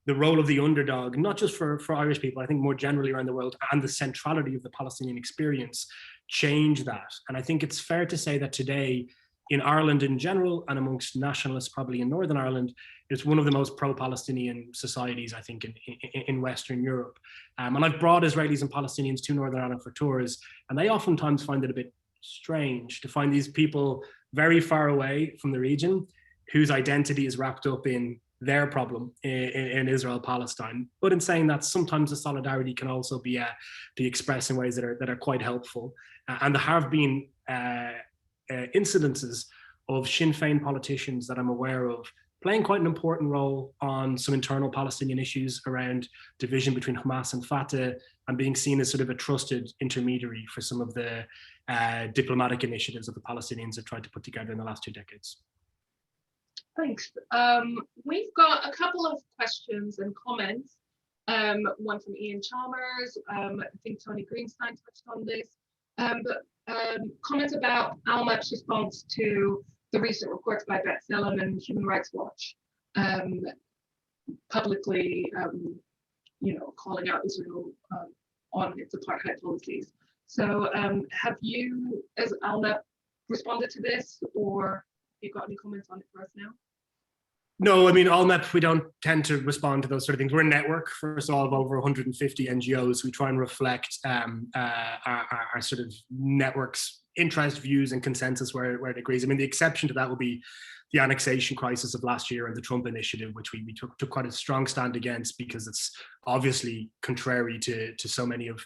the role of the underdog, not just for Irish people, I think more generally around the world, and the centrality of the Palestinian experience changed that. And I think it's fair to say that today in Ireland in general, and amongst nationalists probably in Northern Ireland, it's one of the most pro-Palestinian societies, I think, in Western Europe. And I've brought Israelis and Palestinians to Northern Ireland for tours, and they oftentimes find it a bit strange to find these people very far away from the region whose identity is wrapped up in their problem in Israel-Palestine. But in saying that, sometimes the solidarity can also be expressed in ways that are quite helpful. And there have been incidences of Sinn Féin politicians that I'm aware of playing quite an important role on some internal Palestinian issues around division between Hamas and Fatah, and being seen as sort of a trusted intermediary for some of the diplomatic initiatives that the Palestinians have tried to put together in the last 2 decades. Thanks. We've got a couple of questions and comments. One from Ian Chalmers. I think Tony Greenstein touched on this. Comments about ALLMEP's response to the recent reports by B'Tselem and Human Rights Watch, publicly, calling out Israel on its apartheid policies. So, have you, as ALLMEP, responded to this, or you got any comments on it for us now? No, I mean, ALLMEP, we don't tend to respond to those sort of things. We're a network, first of all, of over 150 NGOs. We try and reflect our sort of network's interest, views, and consensus where it agrees. I mean, the exception to that would be the annexation crisis of last year and the Trump initiative, which we took quite a strong stand against because it's obviously contrary to so many of,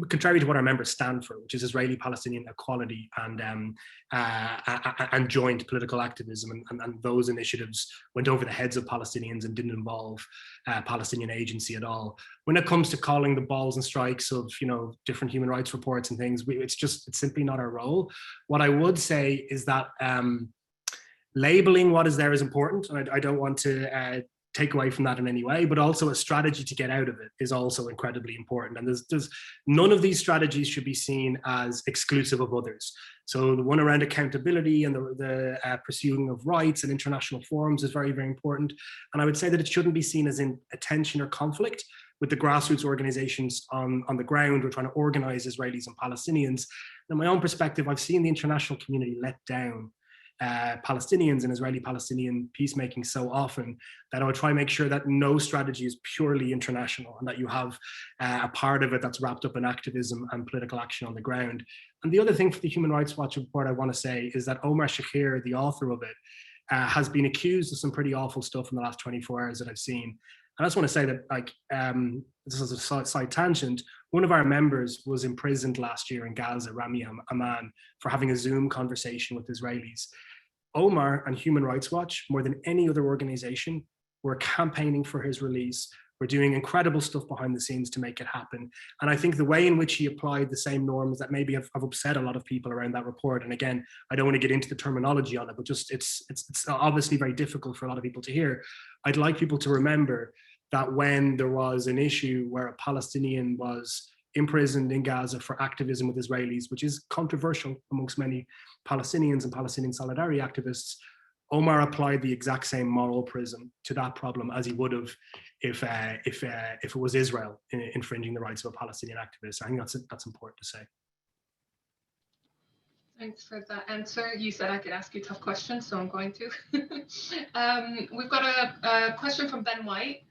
contrary to what our members stand for, which is Israeli-Palestinian equality and joint political activism. And those initiatives went over the heads of Palestinians and didn't involve Palestinian agency at all. When it comes to calling the balls and strikes of different human rights reports and things, it's simply not our role. What I would say is that labeling what is there is important, and I don't want to take away from that in any way, but also a strategy to get out of it is also incredibly important. And there's none of these strategies should be seen as exclusive of others. So the one around accountability and the pursuing of rights and international forums is very, very important. And I would say that it shouldn't be seen as in a tension or conflict with the grassroots organizations on the ground who are trying to organize Israelis and Palestinians. In my own perspective, I've seen the international community let down Palestinians and Israeli-Palestinian peacemaking so often that I would try and make sure that no strategy is purely international and that you have a part of it that's wrapped up in activism and political action on the ground. And the other thing for the Human Rights Watch report I want to say is that Omar Shakir, the author of it, has been accused of some pretty awful stuff in the last 24 hours that I've seen. And I just want to say that, like, this is a side tangent, one of our members was imprisoned last year in Gaza, Rami Aman, for having a Zoom conversation with Israelis. Omar and Human Rights Watch, more than any other organization, were campaigning for his release. We're doing incredible stuff behind the scenes to make it happen. And I think the way in which he applied the same norms that maybe have upset a lot of people around that report, and again, I don't want to get into the terminology on it, but just it's obviously very difficult for a lot of people to hear. I'd like people to remember that when there was an issue where a Palestinian was imprisoned in Gaza for activism with Israelis, which is controversial amongst many Palestinians and Palestinian solidarity activists, Omar applied the exact same moral prism to that problem as he would have if it was Israel infringing the rights of a Palestinian activist. I think that's important to say. Thanks for that answer. You said I could ask you tough questions, so I'm going to. We've got a question from Ben White.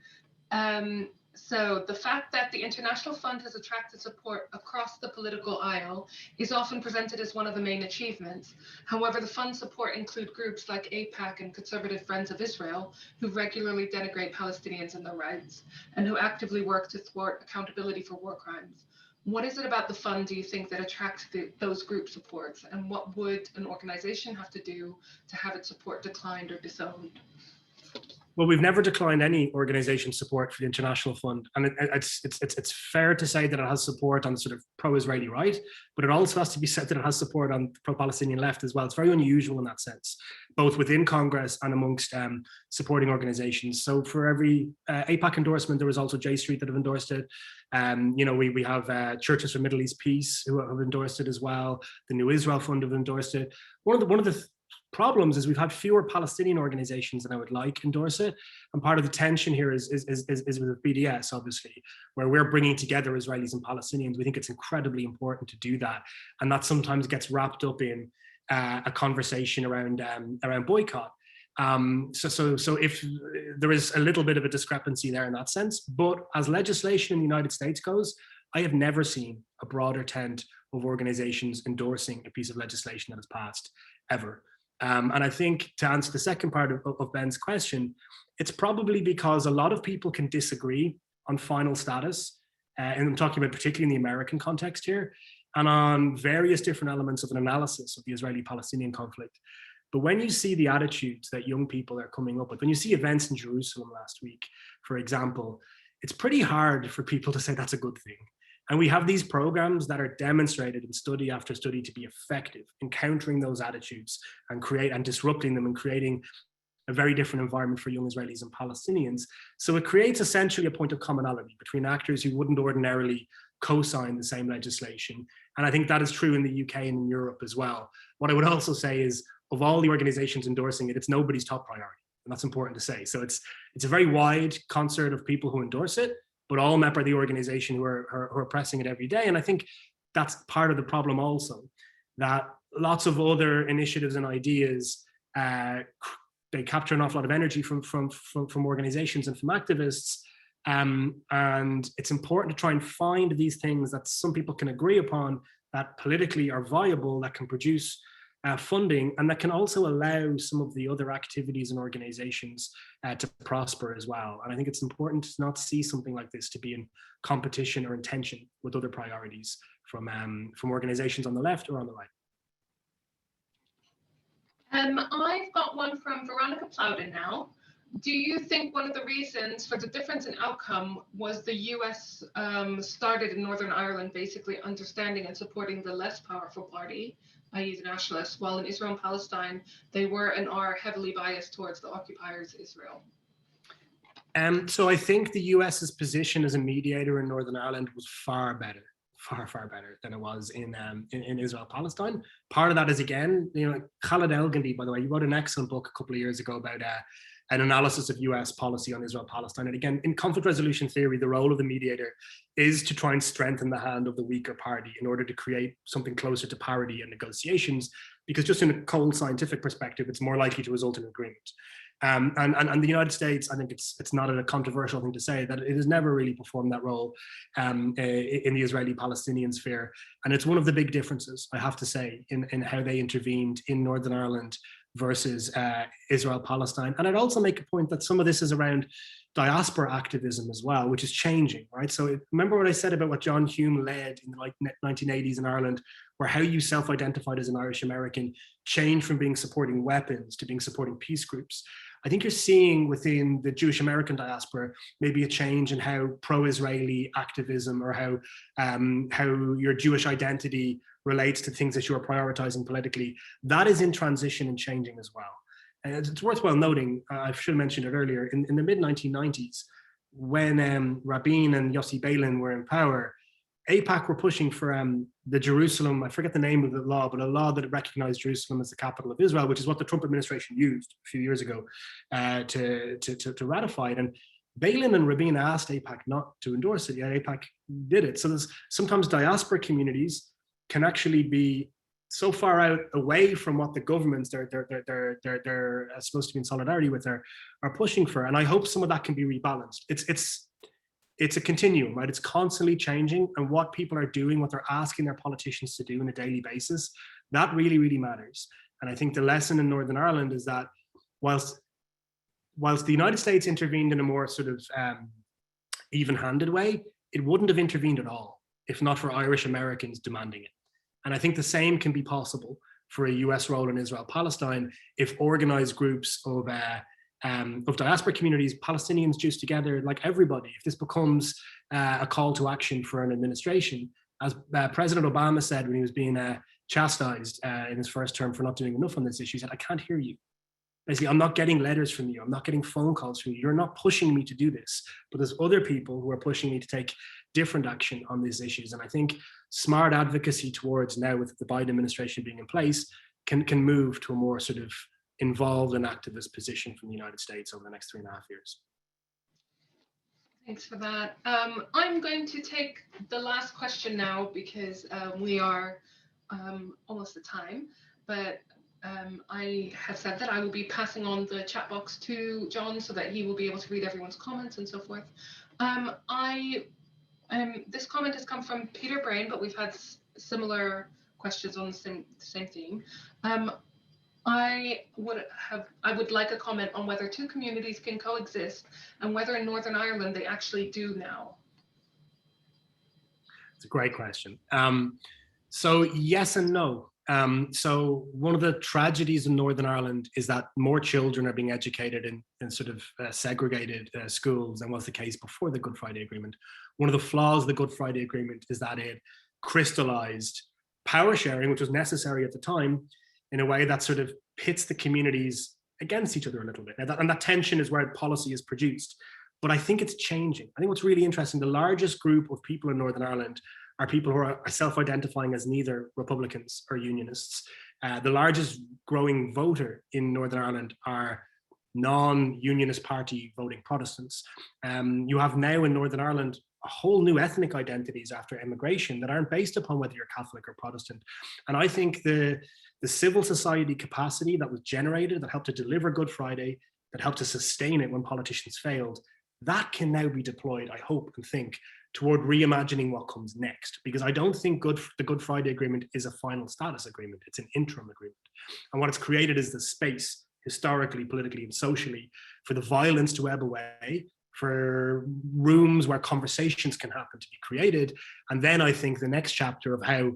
So the fact that the International Fund has attracted support across the political aisle is often presented as one of the main achievements. However, the fund's support include groups like AIPAC and Conservative Friends of Israel, who regularly denigrate Palestinians and their rights, and who actively work to thwart accountability for war crimes. What is it about the fund, do you think, that attracts those group supports? And what would an organization have to do to have its support declined or disowned? Well, we've never declined any organization support for the International Fund. And it's fair to say that it has support on the sort of pro-Israeli right, but it also has to be said that it has support on the pro-Palestinian left as well. It's very unusual in that sense, both within Congress and amongst supporting organizations. So for every AIPAC endorsement, there was also J Street that have endorsed it. You know, we have Churches for Middle East Peace who have endorsed it as well. The New Israel Fund have endorsed it. One of the problems is we've had fewer Palestinian organizations than I would like endorse it. And part of the tension here is with BDS, obviously, where we're bringing together Israelis and Palestinians. We think it's incredibly important to do that. And that sometimes gets wrapped up in a conversation around boycott. So if there is a little bit of a discrepancy there in that sense, but as legislation in the United States goes, I have never seen a broader tent of organizations endorsing a piece of legislation that has passed, ever. And I think to answer the second part of Ben's question, it's probably because a lot of people can disagree on final status, and I'm talking about particularly in the American context here, and on various different elements of an analysis of the Israeli-Palestinian conflict. But when you see the attitudes that young people are coming up with, when you see events in Jerusalem last week, for example, it's pretty hard for people to say that's a good thing. And we have these programs that are demonstrated in study after study to be effective in countering those attitudes and disrupting them and creating a very different environment for young Israelis and Palestinians. So it creates essentially a point of commonality between actors who wouldn't ordinarily co-sign the same legislation. And I think that is true in the UK and in Europe as well. What I would also say is, of all the organizations endorsing it, it's nobody's top priority. And that's important to say. So it's a very wide concert of people who endorse it, but ALLMEP are the organization who are pressing it every day. And I think that's part of the problem also, that lots of other initiatives and ideas, they capture an awful lot of energy from organizations and from activists. And it's important to try and find these things that some people can agree upon that politically are viable, that can produce funding, and that can also allow some of the other activities and organizations to prosper as well. And I think it's important to not see something like this to be in competition or in tension with other priorities from organizations on the left or on the right. I've got one from Veronica Plowden now. Do you think one of the reasons for the difference in outcome was the US started in Northern Ireland basically understanding and supporting the less powerful party, i.e. the nationalists, while in Israel and Palestine, they were and are heavily biased towards the occupiers, Israel? So I think the US's position as a mediator in Northern Ireland was far better than it was in Israel-Palestine. Part of that is, again, you know, Khaled Elgandi, by the way, he wrote an excellent book a couple of years ago about an analysis of US policy on Israel-Palestine. And again, in conflict resolution theory, the role of the mediator is to try and strengthen the hand of the weaker party in order to create something closer to parity in negotiations, because just in a cold scientific perspective, it's more likely to result in agreement. And the United States, I think it's not a controversial thing to say that it has never really performed that role in the Israeli-Palestinian sphere. And it's one of the big differences, I have to say, in how they intervened in Northern Ireland versus Israel-Palestine. And I'd also make a point that some of this is around diaspora activism as well, which is changing, right? So remember what I said about what John Hume led in the 1980s in Ireland, where how you self-identified as an Irish American changed from being supporting weapons to being supporting peace groups. I think you're seeing within the Jewish American diaspora maybe a change in how pro-Israeli activism or how your Jewish identity relates to things that you are prioritizing politically. That is in transition and changing as well. And it's worthwhile noting, I should have mentioned it earlier, in the mid-1990s, when Rabin and Yossi Beilin were in power, AIPAC were pushing for the Jerusalem, I forget the name of the law, but a law that recognized Jerusalem as the capital of Israel, which is what the Trump administration used a few years ago to ratify it. And Beilin and Rabin asked AIPAC not to endorse it, yet AIPAC did it. So there's sometimes diaspora communities can actually be so far out away from what the governments they're supposed to be in solidarity with are pushing for. And I hope some of that can be rebalanced. It's a continuum, right? It's constantly changing, and what people are doing, what they're asking their politicians to do on a daily basis, that really, really matters. And I think the lesson in Northern Ireland is that whilst the United States intervened in a more sort of even-handed way, it wouldn't have intervened at all if not for Irish Americans demanding it. And I think the same can be possible for a US role in Israel-Palestine if organized groups of diaspora communities, Palestinians, Jews together, like everybody, if this becomes a call to action for an administration, as President Obama said when he was being chastised in his first term for not doing enough on this issue, he said, I can't hear you. Basically, I'm not getting letters from you. I'm not getting phone calls from you. You're not pushing me to do this. But there's other people who are pushing me to take different action on these issues. And I think smart advocacy towards now, with the Biden administration being in place, can move to a more sort of involved and activist position from the United States over the next 3.5 years. Thanks for that. I'm going to take the last question now because we are almost at time, but I have said that I will be passing on the chat box to John so that he will be able to read everyone's comments and so forth. This comment has come from Peter Brain, but we've had similar questions on the same theme. I would like a comment on whether two communities can coexist and whether in Northern Ireland they actually do now. It's a great question. So yes and no. So one of the tragedies in Northern Ireland is that more children are being educated in sort of segregated schools than was the case before the Good Friday Agreement. One of the flaws of the Good Friday Agreement is that it crystallized power sharing, which was necessary at the time, in a way that sort of pits the communities against each other a little bit. And that tension is where policy is produced. But I think it's changing. I think what's really interesting, the largest group of people in Northern Ireland are people who are self-identifying as neither Republicans or Unionists. The largest growing voter in Northern Ireland are non-Unionist party voting Protestants. You have now in Northern Ireland a whole new ethnic identities after immigration that aren't based upon whether you're Catholic or Protestant. And I think the civil society capacity that was generated, that helped to deliver Good Friday, that helped to sustain it when politicians failed, that can now be deployed, I hope and think, toward reimagining what comes next. Because I don't think the Good Friday Agreement is a final status agreement, it's an interim agreement. And what it's created is the space, historically, politically, and socially, for the violence to ebb away, for rooms where conversations can happen to be created. And then I think the next chapter of how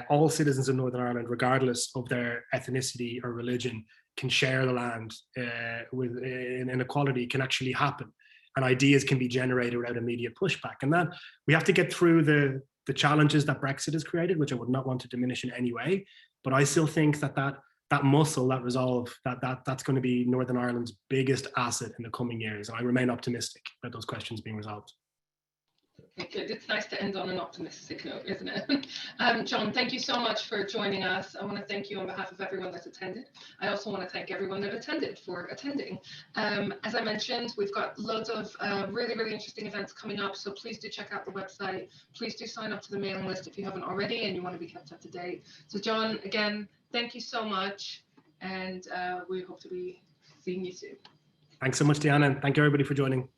all citizens of Northern Ireland, regardless of their ethnicity or religion, can share the land in equality can actually happen. And ideas can be generated without immediate pushback. And that we have to get through the challenges that Brexit has created, which I would not want to diminish in any way. But I still think that muscle, that resolve, that's going to be Northern Ireland's biggest asset in the coming years. And I remain optimistic about those questions being resolved. Okay, good. It's nice to end on an optimistic note, isn't it? John, thank you so much for joining us. I want to thank you on behalf of everyone that's attended. I also want to thank everyone that attended for attending. As I mentioned, we've got loads of really, really interesting events coming up, so please do check out the website. Please do sign up to the mailing list if you haven't already and you want to be kept up to date. So John, again, thank you so much, and we hope to be seeing you soon. Thanks so much, Deanna, and thank you everybody for joining.